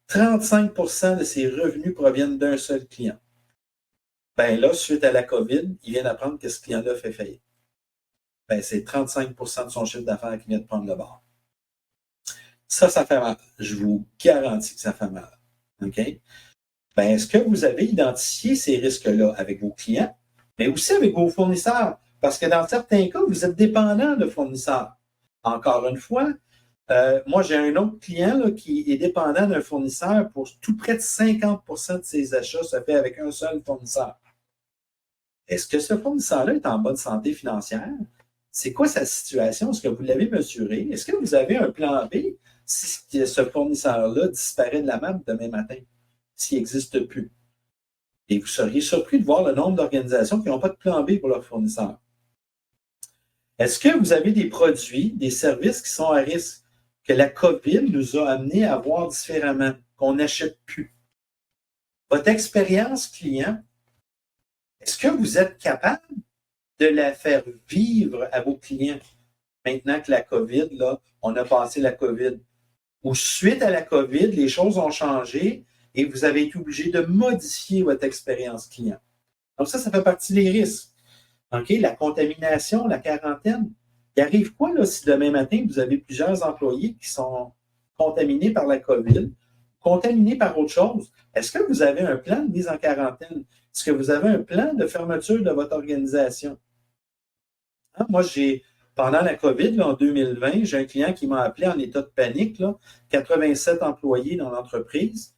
35% de ses revenus proviennent d'un seul client. Ben là, suite à la COVID, il vient d'apprendre que ce client-là fait faillite. Ben, c'est 35% de son chiffre d'affaires qui vient de prendre le bord. Ça fait mal. Je vous garantis que ça fait mal. OK? Ben, est-ce que vous avez identifié ces risques-là avec vos clients, mais aussi avec vos fournisseurs? Parce que dans certains cas, vous êtes dépendant de fournisseurs. Encore une fois, moi, j'ai un autre client là, qui est dépendant d'un fournisseur pour tout près de 50% de ses achats se fait avec un seul fournisseur. Est-ce que ce fournisseur-là est en bonne santé financière? C'est quoi sa situation? Est-ce que vous l'avez mesuré? Est-ce que vous avez un plan B si ce fournisseur-là disparaît de la map demain matin, s'il n'existe plus? Et vous seriez surpris de voir le nombre d'organisations qui n'ont pas de plan B pour leurs fournisseurs. Est-ce que vous avez des produits, des services qui sont à risque, que la COVID nous a amenés à voir différemment, qu'on n'achète plus? Votre expérience client, est-ce que vous êtes capable de la faire vivre à vos clients maintenant que la COVID, là, on a passé la COVID? Ou suite à la COVID, les choses ont changé et vous avez été obligé de modifier votre expérience client. Donc ça fait partie des risques. OK, la contamination, la quarantaine. Il arrive quoi là, si demain matin, vous avez plusieurs employés qui sont contaminés par la COVID, contaminés par autre chose? Est-ce que vous avez un plan de mise en quarantaine? Est-ce que vous avez un plan de fermeture de votre organisation? Hein, moi, pendant la COVID, là, en 2020, j'ai un client qui m'a appelé en état de panique, là, 87 employés dans l'entreprise.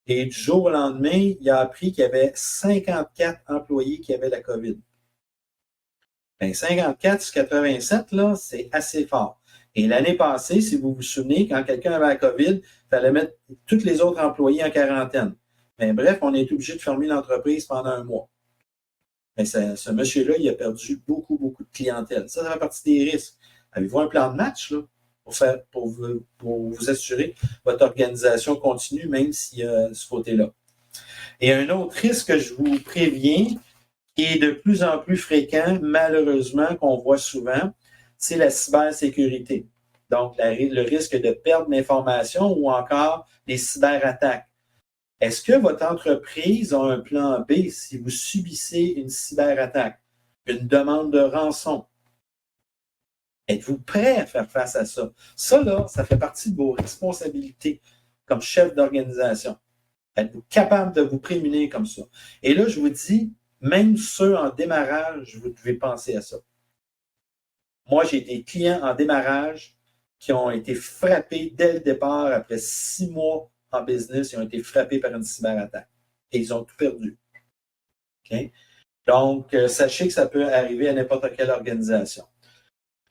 Et du jour au lendemain, il a appris qu'il y avait 54 employés qui avaient la COVID. Bien, 54 sur 87, là, c'est assez fort. Et l'année passée, si vous vous souvenez, quand quelqu'un avait la COVID, il fallait mettre tous les autres employés en quarantaine. Mais bref, on est obligé de fermer l'entreprise pendant un mois. Mais ce monsieur-là, il a perdu beaucoup de clientèle. Ça fait partie des risques. Avez-vous un plan de match là, pour vous assurer que votre organisation continue, même s'il y a ce côté-là? Et un autre risque que je vous préviens, qui est de plus en plus fréquent, malheureusement, qu'on voit souvent, c'est la cybersécurité. Donc, le risque de perdre l'information ou encore les cyberattaques. Est-ce que votre entreprise a un plan B si vous subissez une cyberattaque, une demande de rançon? Êtes-vous prêt à faire face à ça? Ça, là, ça fait partie de vos responsabilités comme chef d'organisation. Êtes-vous capable de vous prémunir comme ça? Et là, je vous dis, même ceux en démarrage, vous devez penser à ça. Moi, j'ai des clients en démarrage qui ont été frappés dès le départ, après 6 mois en business, ils ont été frappés par une cyberattaque. Et ils ont tout perdu. Okay? Donc, sachez que ça peut arriver à n'importe quelle organisation.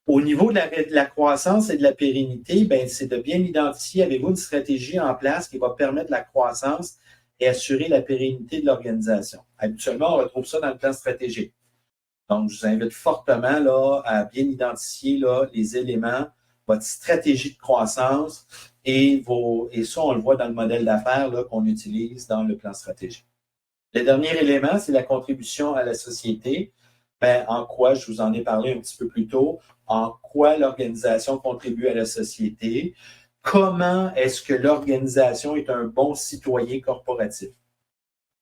Au niveau de la croissance et de la pérennité, ben, c'est de bien identifier, avez-vous une stratégie en place qui va permettre la croissance et assurer la pérennité de l'organisation. Habituellement, on retrouve ça dans le plan stratégique. Donc, je vous invite fortement là, à bien identifier là, les éléments, votre stratégie de croissance et ça, on le voit dans le modèle d'affaires qu'on utilise dans le plan stratégique. Le dernier élément, c'est la contribution à la société. Ben, en quoi, je vous en ai parlé un petit peu plus tôt, en quoi l'organisation contribue à la société, comment est-ce que l'organisation est un bon citoyen corporatif.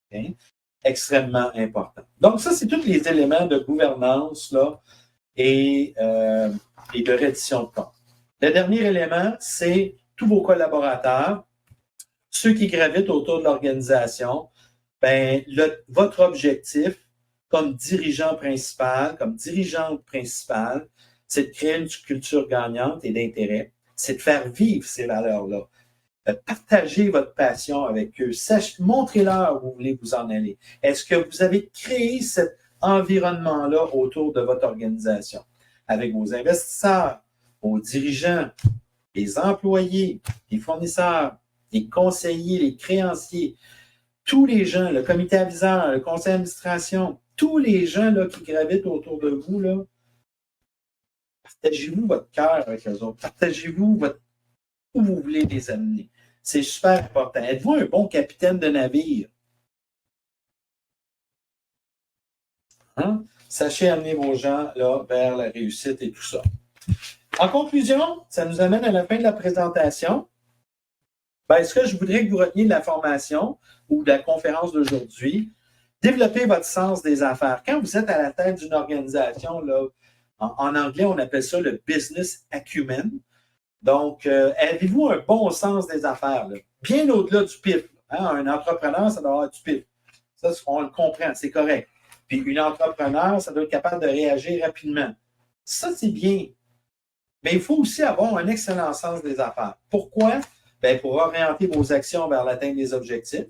Okay? Extrêmement important. Donc, ça, c'est tous les éléments de gouvernance là, et de reddition de comptes. Le dernier élément, c'est tous vos collaborateurs, ceux qui gravitent autour de l'organisation. Votre objectif comme dirigeant principal, comme dirigeante principale, c'est de créer une culture gagnante et d'intérêt. C'est de faire vivre ces valeurs-là. Partagez votre passion avec eux. Montrez-leur où vous voulez vous en aller. Est-ce que vous avez créé cet environnement-là autour de votre organisation? Avec vos investisseurs, vos dirigeants, les employés, les fournisseurs, les conseillers, les créanciers, tous les gens, le comité aviseur, le conseil d'administration, tous les gens là, qui gravitent autour de vous, là, partagez-vous votre cœur avec eux autres. Partagez-vous où vous voulez les amener. C'est super important. Êtes-vous un bon capitaine de navire? Hein? Sachez amener vos gens là, vers la réussite et tout ça. En conclusion, ça nous amène à la fin de la présentation. Ce que je voudrais que vous reteniez de la formation ou de la conférence d'aujourd'hui, développez votre sens des affaires. Quand vous êtes à la tête d'une organisation, là, en anglais, on appelle ça le business acumen. Donc, avez-vous un bon sens des affaires? Là? Bien au-delà du pif. Hein? Un entrepreneur, ça doit avoir du pif. Ça, on le comprend, c'est correct. Puis, une entrepreneur, ça doit être capable de réagir rapidement. Ça, c'est bien. Mais il faut aussi avoir un excellent sens des affaires. Pourquoi? Pour orienter vos actions vers l'atteinte des objectifs.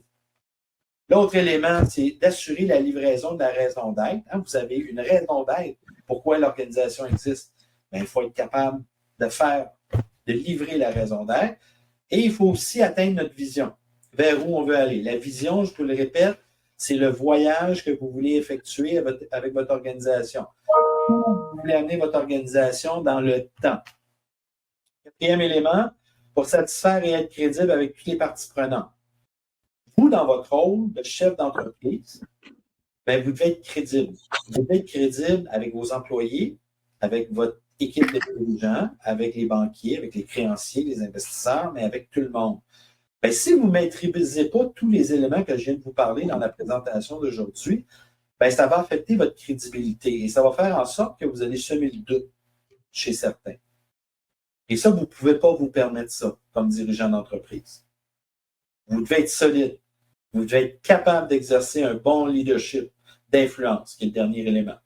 L'autre élément, c'est d'assurer la livraison de la raison d'être. Hein? Vous avez une raison d'être. Pourquoi l'organisation existe? Il faut être capable de livrer la raison d'être. Et il faut aussi atteindre notre vision, vers où on veut aller. La vision, je vous le répète, c'est le voyage que vous voulez effectuer avec votre organisation. Vous voulez amener votre organisation dans le temps. Quatrième élément, pour satisfaire et être crédible avec toutes les parties prenantes. Vous, dans votre rôle de chef d'entreprise, vous devez être crédible. Vous devez être crédible avec vos employés, avec votre équipe de dirigeants, avec les banquiers, avec les créanciers, les investisseurs, mais avec tout le monde. Si vous ne maîtrisez pas tous les éléments que je viens de vous parler dans la présentation d'aujourd'hui, ça va affecter votre crédibilité et ça va faire en sorte que vous allez semer le doute chez certains. Et ça, vous ne pouvez pas vous permettre ça comme dirigeant d'entreprise. Vous devez être solide. Vous devez être capable d'exercer un bon leadership d'influence, qui est le dernier élément.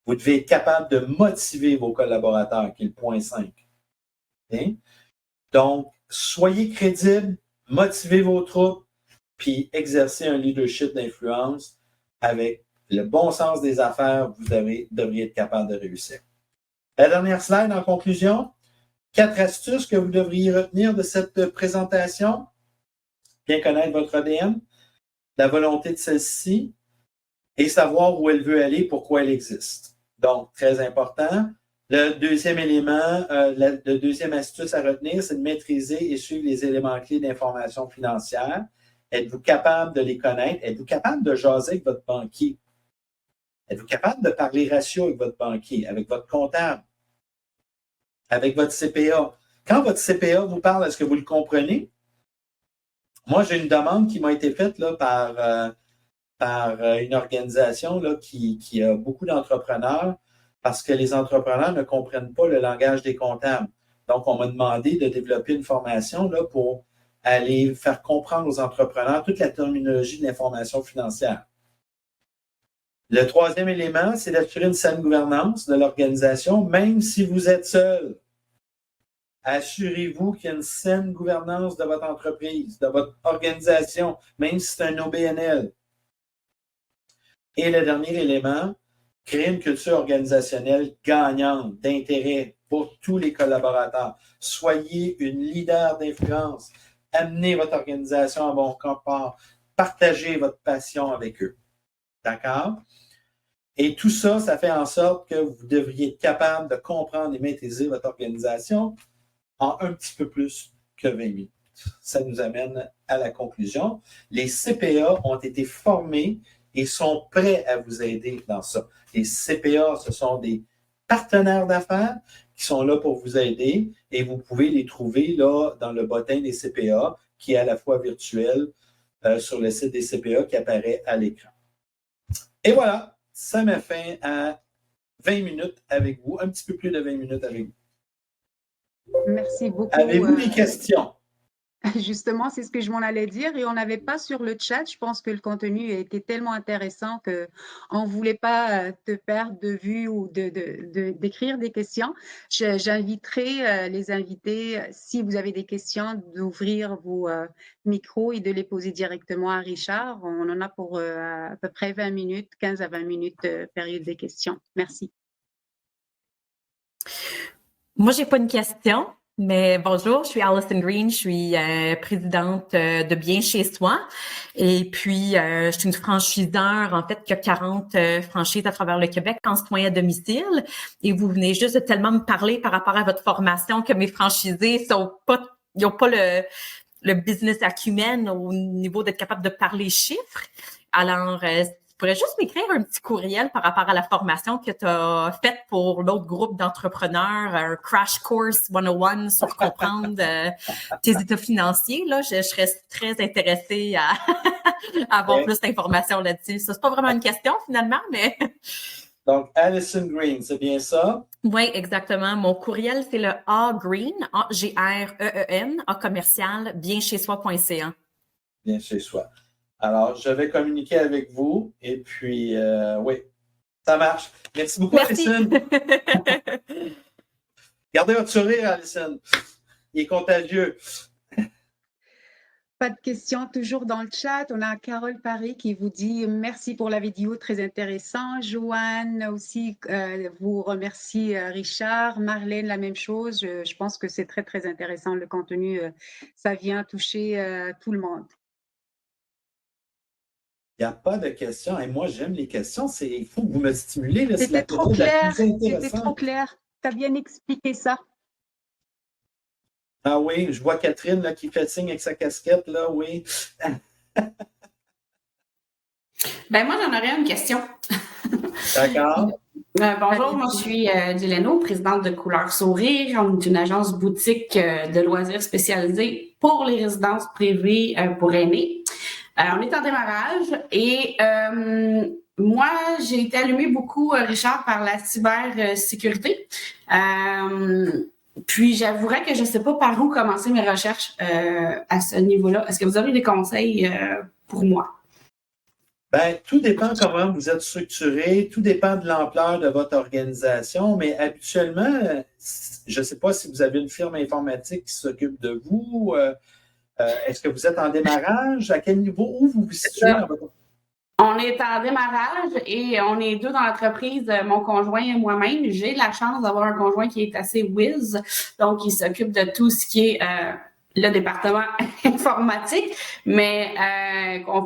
Vous devez être capable de motiver vos collaborateurs, qui est le point 5. Okay? Donc, soyez crédible, motivez vos troupes, puis exercez un leadership d'influence avec le bon sens des affaires, vous devriez être capable de réussir. La dernière slide en conclusion. 4 astuces que vous devriez retenir de cette présentation. Bien connaître votre ADN, la volonté de celle-ci et savoir où elle veut aller, pourquoi elle existe. Donc, très important. Le deuxième élément, la deuxième astuce à retenir, c'est de maîtriser et suivre les éléments clés d'information financière. Êtes-vous capable de les connaître? Êtes-vous capable de jaser avec votre banquier? Êtes-vous capable de parler ratio avec votre banquier, avec votre comptable, avec votre CPA? Quand votre CPA vous parle, est-ce que vous le comprenez? Moi, j'ai une demande qui m'a été faite là, par une organisation là, qui a beaucoup d'entrepreneurs parce que les entrepreneurs ne comprennent pas le langage des comptables. Donc, on m'a demandé de développer une formation là, pour aller faire comprendre aux entrepreneurs toute la terminologie de l'information financière. Le troisième élément, c'est d'assurer une saine gouvernance de l'organisation, même si vous êtes seul. Assurez-vous qu'il y a une saine gouvernance de votre entreprise, de votre organisation, même si c'est un OBNL. Et le dernier élément, créer une culture organisationnelle gagnante, d'intérêt pour tous les collaborateurs. Soyez une leader d'influence. Amenez votre organisation à bon port. Partagez votre passion avec eux. D'accord? Et tout ça, ça fait en sorte que vous devriez être capable de comprendre et maîtriser votre organisation en un petit peu plus que 20 minutes. Ça nous amène à la conclusion. Les CPA ont été formés et sont prêts à vous aider dans ça. Les CPA, ce sont des partenaires d'affaires qui sont là pour vous aider et vous pouvez les trouver là dans le bottin des CPA qui est à la fois virtuel sur le site des CPA qui apparaît à l'écran. Et voilà, ça met fin à 20 minutes avec vous, un petit peu plus de 20 minutes avec vous. Merci beaucoup. Avez-vous des questions? Justement, c'est ce que je m'en allais dire et on n'avait pas sur le chat. Je pense que le contenu était tellement intéressant qu'on ne voulait pas te perdre de vue ou d'écrire des questions. J'inviterai les invités, si vous avez des questions, d'ouvrir vos micros et de les poser directement à Richard. On en a pour à peu près 20 minutes, 15 à 20 minutes période des questions. Merci. Moi, j'ai pas une question, mais bonjour, je suis Alison Green, je suis présidente de Bien Chez Soi. Et puis, je suis une franchiseur, en fait, qui a 40 franchises à travers le Québec en soins à domicile. Et vous venez juste de tellement me parler par rapport à votre formation que mes franchisés ils n'ont pas le business acumen au niveau d'être capable de parler chiffres. Alors, tu pourrais juste m'écrire un petit courriel par rapport à la formation que tu as faite pour l'autre groupe d'entrepreneurs, un Crash Course 101 sur comprendre tes états financiers. Là, je serais très intéressée à avoir plus d'informations là-dessus. Ça, c'est pas vraiment une question finalement, mais... Donc, Alison Green, c'est bien ça? Oui, exactement. Mon courriel, c'est le agreen, A-G-R-E-E-N, @commercial, bienchezsoi.ca. Bien chez soi. Alors, je vais communiquer avec vous et puis, oui, ça marche. Merci beaucoup, Merci. Alison. Gardez votre sourire, Alison. Il est contagieux. Pas de questions, toujours dans le chat. On a Carole Paris qui vous dit merci pour la vidéo, très intéressant. Joanne aussi vous remercie, Richard. Marlène, la même chose. Je pense que c'est très, très intéressant le contenu. Ça vient toucher tout le monde. Il n'y a pas de questions. Et moi, j'aime les questions. Il faut que vous me stimulez. C'était trop clair. C'était trop clair. Tu as bien expliqué ça. Ah oui, je vois Catherine là, qui fait signe avec sa casquette, là, oui. Ben moi, j'en aurais une question. D'accord. Bonjour, moi je suis Dileno, présidente de Couleur Sourire. On est une agence boutique de loisirs spécialisée pour les résidences privées pour aînés. On est en démarrage et moi, j'ai été allumée beaucoup, Richard, par la cybersécurité. Puis j'avouerais que je ne sais pas par où commencer mes recherches à ce niveau-là. Est-ce que vous avez des conseils pour moi? Bien, tout dépend comment vous êtes structuré, tout dépend de l'ampleur de votre organisation, mais habituellement, je ne sais pas si vous avez une firme informatique qui s'occupe de vous. Est-ce que vous êtes en démarrage? À quel niveau? Où vous vous situez dans votre... On est en démarrage et on est deux dans l'entreprise, mon conjoint et moi-même. J'ai la chance d'avoir un conjoint qui est assez whiz, donc il s'occupe de tout ce qui est le département informatique, mais on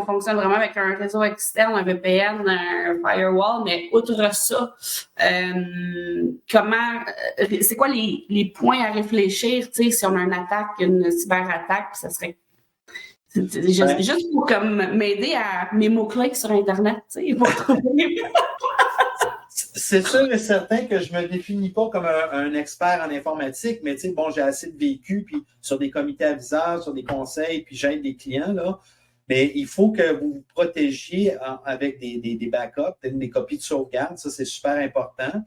fonctionne vraiment avec un réseau externe, un VPN, un firewall, mais outre ça, c'est quoi les points à réfléchir, si on a une attaque, une cyberattaque, ça serait juste pour comme m'aider à mes mots-clés sur Internet, pour trouver. C'est sûr et certain que je ne me définis pas comme un expert en informatique, mais bon, j'ai assez de vécu, puis sur des comités aviseurs, sur des conseils, puis j'aide des clients, là. Mais il faut que vous vous protégiez avec des backups, des copies de sauvegarde, ça c'est super important.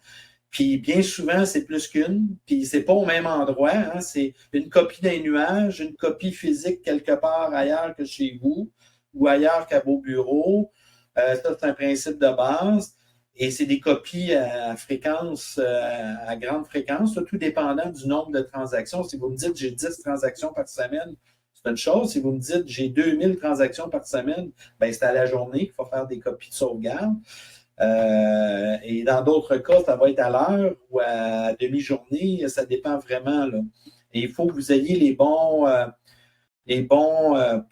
Puis bien souvent, c'est plus qu'une, puis c'est pas au même endroit, hein. C'est une copie d'un nuage, une copie physique quelque part ailleurs que chez vous ou ailleurs qu'à vos bureaux. Ça, c'est un principe de base. Et c'est des copies à fréquence, à grande fréquence, tout dépendant du nombre de transactions. Si vous me dites j'ai 10 transactions par semaine, c'est une chose. Si vous me dites j'ai 2000 transactions par semaine, ben c'est à la journée qu'il faut faire des copies de sauvegarde. Et dans d'autres cas, ça va être à l'heure ou à demi-journée, ça dépend vraiment, là. Et il faut que vous ayez les bons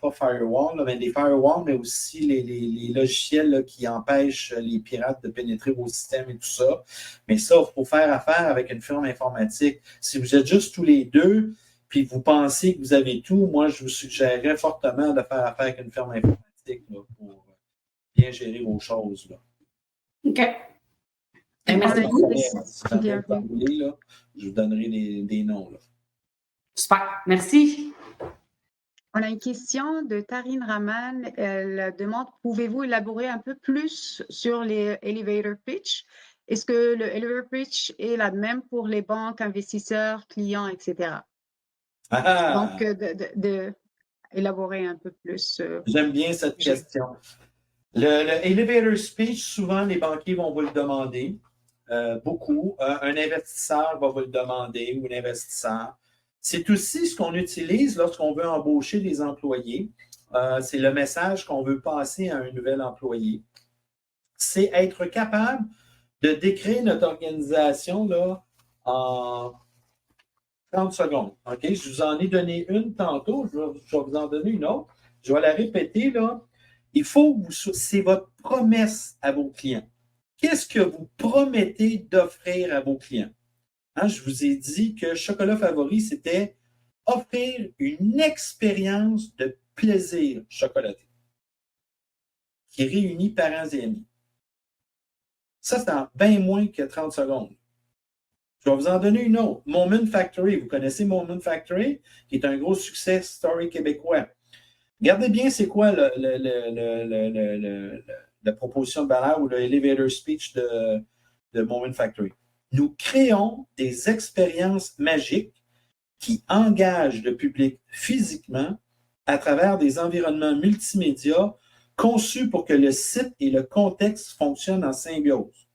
pas firewall, là, mais les firewalls, mais aussi les logiciels là, qui empêchent les pirates de pénétrer vos systèmes et tout ça. Mais ça, il faut faire affaire avec une firme informatique. Si vous êtes juste tous les deux, puis vous pensez que vous avez tout, moi, je vous suggérerais fortement de faire affaire avec une firme informatique là, pour bien gérer vos choses, là. OK. Merci beaucoup. Je vous donnerai des noms, là. Super. Merci. On a une question de Tarine Raman. Elle demande, pouvez-vous élaborer un peu plus sur les elevator pitch Est-ce que le elevator pitch est la même pour les banques, investisseurs, clients, etc.? Donc, d'élaborer un peu plus. J'aime bien cette question. Le elevator speech, souvent, les banquiers vont vous le demander. Beaucoup. Un investisseur va vous le demander ou un investisseur. C'est aussi ce qu'on utilise lorsqu'on veut embaucher des employés. C'est le message qu'on veut passer à un nouvel employé. C'est être capable de décrire notre organisation là, en 30 secondes. OK? Je vous en ai donné une tantôt. Je vais vous en donner une autre. Je vais la répéter. Là. Il faut que c'est votre promesse à vos clients. Qu'est-ce que vous promettez d'offrir à vos clients? Hein, je vous ai dit que Chocolat Favori, c'était offrir une expérience de plaisir chocolaté qui réunit parents et amis. Ça, c'est en bien moins que 30 secondes. Je vais vous en donner une autre. Moment Factory. Vous connaissez Moment Factory, qui est un gros succès story québécois. Regardez bien c'est quoi la proposition de valeur ou le elevator speech de Moment Factory. Nous créons des expériences magiques qui engagent le public physiquement à travers des environnements multimédia conçus pour que le site et le contexte fonctionnent en symbiose.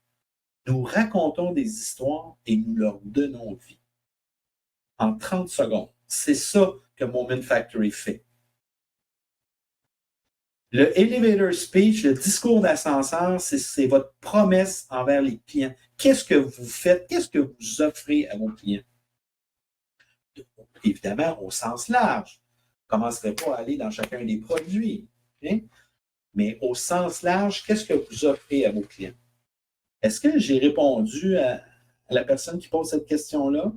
Nous racontons des histoires et nous leur donnons vie. En 30 secondes. C'est ça que Moment Factory fait. Le elevator speech, le discours d'ascenseur, c'est votre promesse envers les clients. Qu'est-ce que vous faites? Qu'est-ce que vous offrez à vos clients? Évidemment, au sens large. Je ne commencerai pas à aller dans chacun des produits. Okay? Mais au sens large, qu'est-ce que vous offrez à vos clients? Est-ce que j'ai répondu à la personne qui pose cette question-là?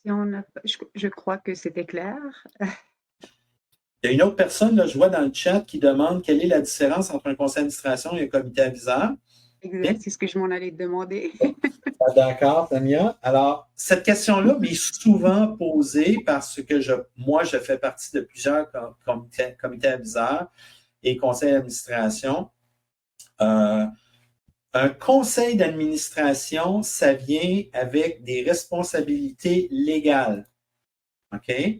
Je crois que c'était clair. Il y a une autre personne, là, je vois dans le chat, qui demande quelle est la différence entre un conseil d'administration et un comité aviseur. Exact, c'est ce que je m'en allais te demander. D'accord, Tamia. Alors, cette question-là m'est souvent posée parce que moi, je fais partie de plusieurs comités aviseurs et conseils d'administration. Un conseil d'administration, ça vient avec des responsabilités légales. OK?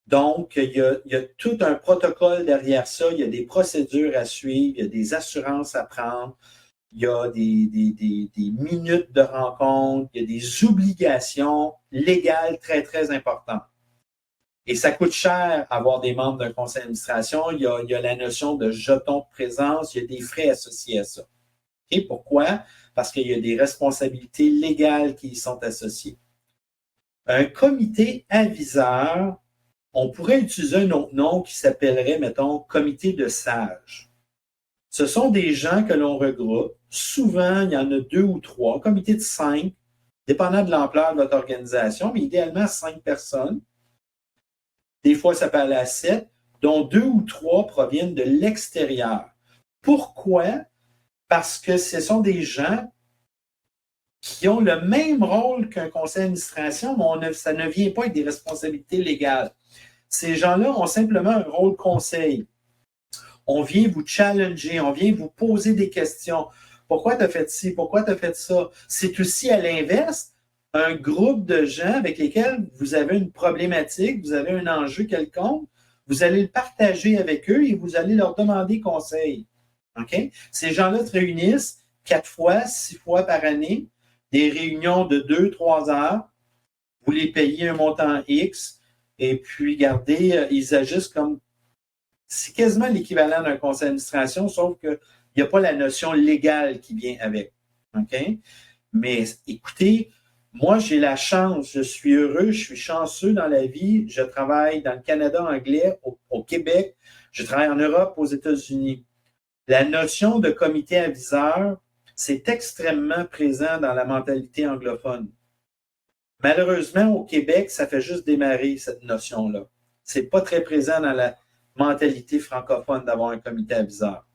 Donc, il y a tout un protocole derrière ça. Il y a des procédures à suivre, il y a des assurances à prendre, il y a des minutes de rencontre, il y a des obligations légales très, très importantes. Et ça coûte cher avoir des membres d'un conseil d'administration. Il y a la notion de jeton de présence, il y a des frais associés à ça. Et pourquoi? Parce qu'il y a des responsabilités légales qui y sont associées. Un comité aviseur, on pourrait utiliser un autre nom qui s'appellerait, mettons, comité de sages. Ce sont des gens que l'on regroupe. Souvent, il y en a 2 ou 3, comité de 5, dépendant de l'ampleur de votre organisation, mais idéalement 5 personnes. Des fois, ça peut aller à 7, dont 2 ou 3 proviennent de l'extérieur. Pourquoi? Parce que ce sont des gens qui ont le même rôle qu'un conseil d'administration, mais ça ne vient pas avec des responsabilités légales. Ces gens-là ont simplement un rôle conseil. On vient vous challenger, on vient vous poser des questions. Pourquoi tu as fait ci? Pourquoi tu as fait ça? C'est aussi à l'inverse, un groupe de gens avec lesquels vous avez une problématique, vous avez un enjeu quelconque, vous allez le partager avec eux et vous allez leur demander conseil. Okay? Ces gens-là se réunissent 4 fois, 6 fois par année, des réunions de 2-3 heures. Vous les payez un montant X et puis, regardez, ils agissent comme... C'est quasiment l'équivalent d'un conseil d'administration, sauf qu'il n'y a pas la notion légale qui vient avec. Okay? Mais écoutez, moi, j'ai la chance, je suis heureux, je suis chanceux dans la vie. Je travaille dans le Canada anglais, au Québec. Je travaille en Europe, aux États-Unis. La notion de comité aviseur, c'est extrêmement présent dans la mentalité anglophone. Malheureusement, au Québec, ça fait juste démarrer cette notion-là. C'est pas très présent dans la mentalité francophone d'avoir un comité aviseur.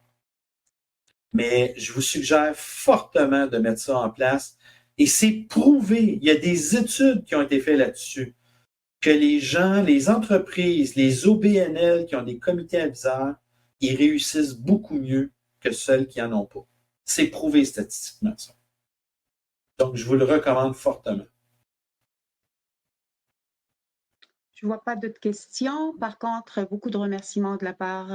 Mais je vous suggère fortement de mettre ça en place. Et c'est prouvé, il y a des études qui ont été faites là-dessus, que les gens, les entreprises, les OBNL qui ont des comités aviseurs ils réussissent beaucoup mieux que celles qui n'en ont pas. C'est prouvé statistiquement, ça. Donc, je vous le recommande fortement. Je ne vois pas d'autres questions. Par contre, beaucoup de remerciements de la part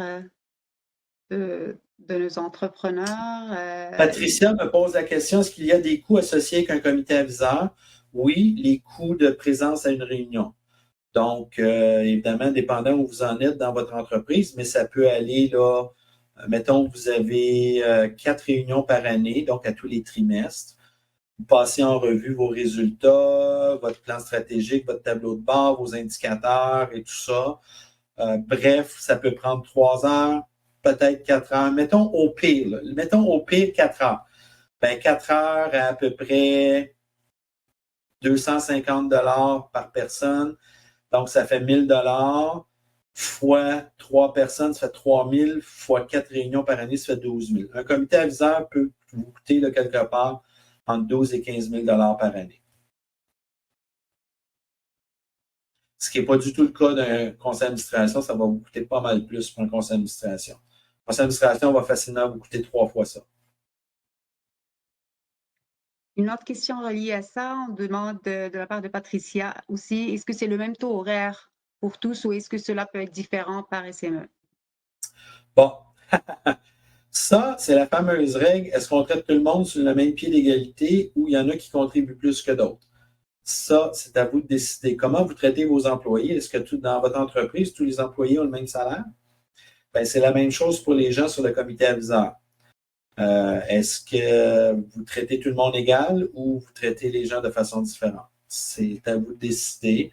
de nos entrepreneurs. Patricia me pose la question, est-ce qu'il y a des coûts associés avec un comité aviseur? Oui, les coûts de présence à une réunion. Donc, évidemment, dépendant où vous en êtes dans votre entreprise, mais ça peut aller, là, mettons que vous avez 4 réunions par année, donc à tous les trimestres. Vous passez en revue vos résultats, votre plan stratégique, votre tableau de bord, vos indicateurs et tout ça. Bref, ça peut prendre 3 heures, peut-être 4 heures. Mettons au pire 4 heures. 4 heures à peu près 250 $ par personne. Donc, ça fait 1 000 $ fois 3 personnes, ça fait 3 000 fois 4 réunions par année, ça fait 12 000. Un comité aviseur peut vous coûter là, quelque part entre 12 et 15 000 $ par année. Ce qui n'est pas du tout le cas d'un conseil d'administration, ça va vous coûter pas mal plus pour un conseil d'administration. Un conseil d'administration va facilement vous coûter 3 fois ça. Une autre question reliée à ça, on demande de la part de Patricia aussi, est-ce que c'est le même taux horaire pour tous ou est-ce que cela peut être différent par SME? Bon, ça, c'est la fameuse règle, est-ce qu'on traite tout le monde sur le même pied d'égalité ou il y en a qui contribuent plus que d'autres? Ça, c'est à vous de décider. Comment vous traitez vos employés? Est-ce que dans votre entreprise, tous les employés ont le même salaire? Bien, c'est la même chose pour les gens sur le comité aviseur. Est-ce que vous traitez tout le monde égal ou vous traitez les gens de façon différente? C'est à vous de décider.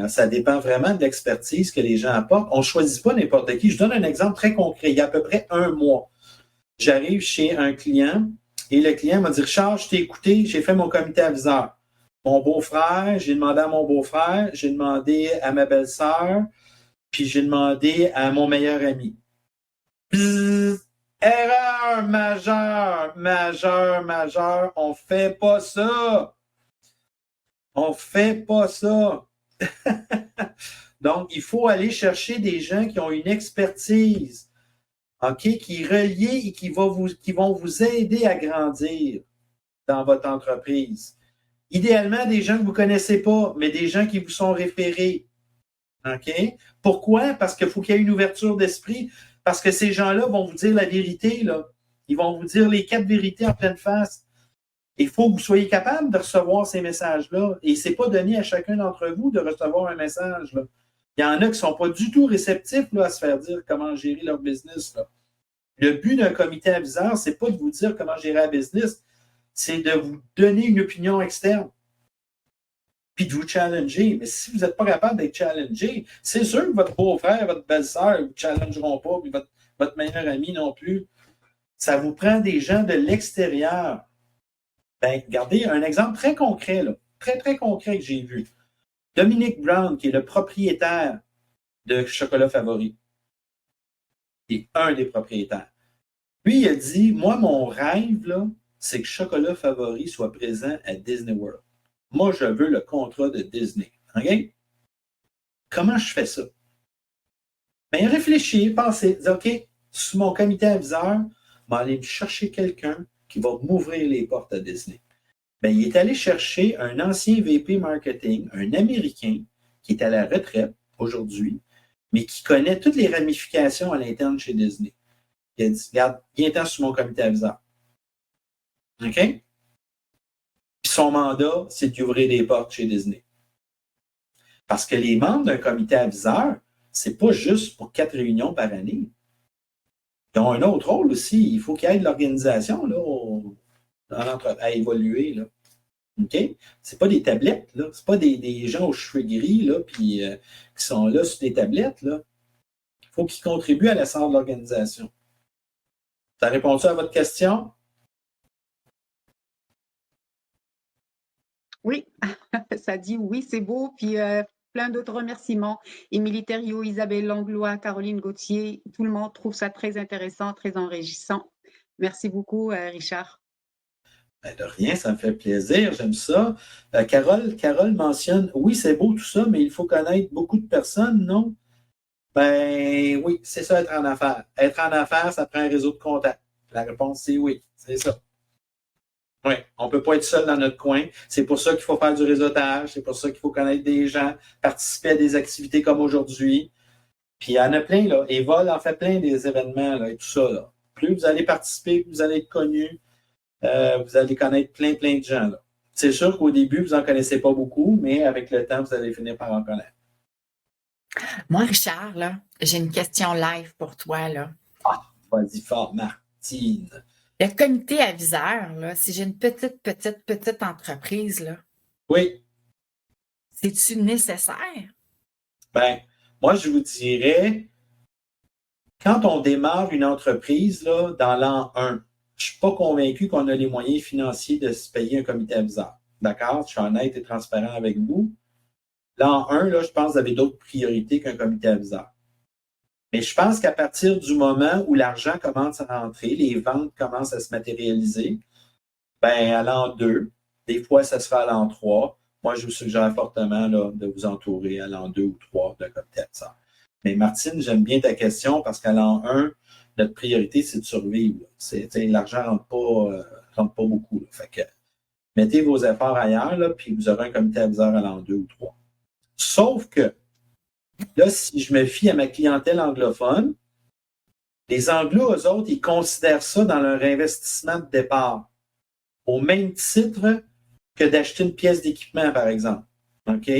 Ça dépend vraiment de l'expertise que les gens apportent. On ne choisit pas n'importe qui. Je donne un exemple très concret. Il y a à peu près 1 mois, j'arrive chez un client et le client m'a dit « Richard, je t'ai écouté, j'ai fait mon comité aviseur. Mon beau-frère, j'ai demandé à mon beau-frère, j'ai demandé à ma belle-sœur, puis j'ai demandé à mon meilleur ami. » Bzzz! Erreur majeure. On fait pas ça. On fait pas ça. Donc, il faut aller chercher des gens qui ont une expertise, OK, qui est reliée et qui vont vous aider à grandir dans votre entreprise. Idéalement, des gens que vous ne connaissez pas, mais des gens qui vous sont référés. OK? Pourquoi? Parce qu'il faut qu'il y ait une ouverture d'esprit. Parce que ces gens-là vont vous dire la vérité, là. Ils vont vous dire les 4 vérités en pleine face. Il faut que vous soyez capable de recevoir ces messages-là. Et ce n'est pas donné à chacun d'entre vous de recevoir un message, là. Il y en a qui ne sont pas du tout réceptifs là, à se faire dire comment gérer leur business, là. Le but d'un comité aviseur, ce n'est pas de vous dire comment gérer la business, c'est de vous donner une opinion externe. Puis de vous challenger. Mais si vous n'êtes pas capable d'être challengé, c'est sûr que votre beau-frère, votre belle-sœur ne vous challengeront pas, puis votre meilleur ami non plus. Ça vous prend des gens de l'extérieur. Ben, regardez, un exemple très concret, là, très, très concret que j'ai vu. Dominique Brown, qui est le propriétaire de Chocolat Favori. Il est un des propriétaires. Lui, il a dit, moi, mon rêve, là, c'est que Chocolat Favori soit présent à Disney World. Moi, je veux le contrat de Disney. OK? Comment je fais ça? Bien, réfléchir, pensez, dire, OK, sous mon comité aviseur, je vais aller me chercher quelqu'un qui va m'ouvrir les portes à Disney. Bien, il est allé chercher un ancien VP marketing, un Américain, qui est à la retraite aujourd'hui, mais qui connaît toutes les ramifications à l'interne chez Disney. Il a dit, regarde, viens-t'en sous mon comité aviseur. OK? Puis son mandat, c'est d'ouvrir des portes chez Disney. Parce que les membres d'un comité aviseur, c'est pas juste pour 4 réunions par année. Ils ont un autre rôle aussi. Il faut qu'il y ait de l'organisation là, à évoluer. Là. OK? C'est pas des tablettes, là. C'est pas des gens aux cheveux gris là, puis, qui sont là sur des tablettes. Là. Il faut qu'ils contribuent à l'essor de l'organisation. Ça répond-tu à votre question? Oui, ça dit oui, c'est beau. Puis plein d'autres remerciements. Émilie Thériault, Isabelle Langlois, Caroline Gauthier, tout le monde trouve ça très intéressant, très enrichissant. Merci beaucoup, Richard. Ben de rien, ça me fait plaisir, j'aime ça. Carole mentionne, oui, c'est beau tout ça, mais il faut connaître beaucoup de personnes, non? Ben oui, c'est ça, être en affaires. Être en affaires, ça prend un réseau de contacts. La réponse, c'est oui, c'est ça. Oui, on ne peut pas être seul dans notre coin. C'est pour ça qu'il faut faire du réseautage, c'est pour ça qu'il faut connaître des gens, participer à des activités comme aujourd'hui. Puis il y en a plein, là. Evol en fait plein des événements, là, et tout ça, là. Plus vous allez participer, plus vous allez être connu, vous allez connaître plein de gens, là. C'est sûr qu'au début, vous n'en connaissez pas beaucoup, mais avec le temps, vous allez finir par en connaître. Moi, Richard, là, j'ai une question live pour toi, là. Ah, vas-y fort, Martine. Le comité aviseur, là, si j'ai une petite entreprise, là. Oui. C'est-tu nécessaire? Ben, moi, je vous dirais, quand on démarre une entreprise, là, dans l'an 1, je ne suis pas convaincu qu'on a les moyens financiers de se payer un comité aviseur. D'accord? Je suis honnête et transparent avec vous. L'an 1, là, je pense que vous avez d'autres priorités qu'un comité aviseur. Mais je pense qu'à partir du moment où l'argent commence à rentrer, les ventes commencent à se matérialiser, ben à l'an 2, des fois, ça se fait à l'an 3. Moi, je vous suggère fortement là, de vous entourer à l'an 2 ou 3 d'un comité aviseur. Mais Martine, j'aime bien ta question parce qu'à l'an 1, notre priorité, c'est de survivre. L'argent ne rentre pas beaucoup. Là. Fait que mettez vos efforts ailleurs, là, puis vous aurez un comité aviseur à l'an 2 ou 3. Sauf que, là, si je me fie à ma clientèle anglophone, les Anglos, eux autres, ils considèrent ça dans leur investissement de départ, au même titre que d'acheter une pièce d'équipement, par exemple. OK?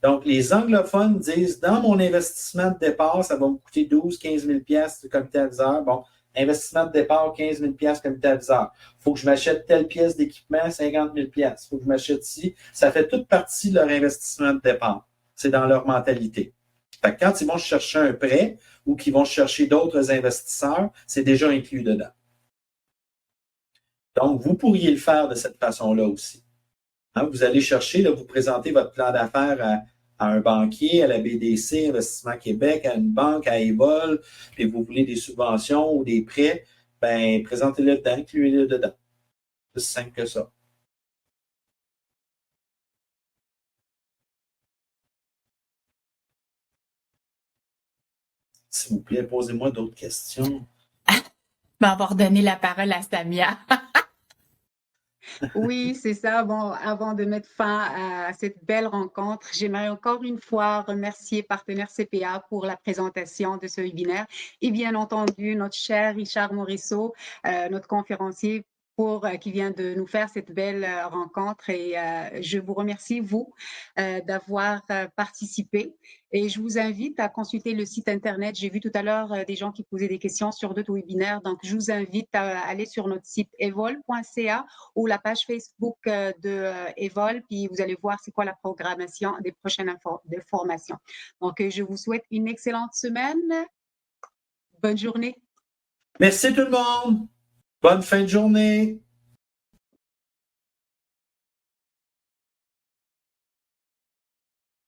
Donc, les anglophones disent, dans mon investissement de départ, ça va me coûter 12-15 000 $ comité aviseur. Bon, investissement de départ, 15 000 $ comité aviseur. Il faut que je m'achète telle pièce d'équipement, 50 000 $. Il faut que je m'achète ci. Ça fait toute partie de leur investissement de départ. C'est dans leur mentalité. Fait que quand ils vont chercher un prêt ou qu'ils vont chercher d'autres investisseurs, c'est déjà inclus dedans. Donc, vous pourriez le faire de cette façon-là aussi. Hein, vous allez chercher, là, vous présentez votre plan d'affaires à un banquier, à la BDC, Investissement Québec, à une banque, à Evol, puis vous voulez des subventions ou des prêts, ben présentez-le dedans, incluez-le dedans. C'est aussi simple que ça. S'il vous plaît, posez-moi d'autres questions. M'avoir donné la parole à Samia. Oui, c'est ça. Bon, avant de mettre fin à cette belle rencontre, j'aimerais encore une fois remercier Partenaire CPA pour la présentation de ce webinaire et bien entendu notre cher Richard Morisseau, notre conférencier qui vient de nous faire cette belle rencontre et je vous remercie, vous, d'avoir participé et je vous invite à consulter le site Internet. J'ai vu tout à l'heure des gens qui posaient des questions sur d'autres webinaires, donc je vous invite à aller sur notre site evol.ca ou la page Facebook de Evol, puis vous allez voir c'est quoi la programmation des prochaines formations. Donc, je vous souhaite une excellente semaine. Bonne journée. Merci tout le monde. Bonne fin de journée.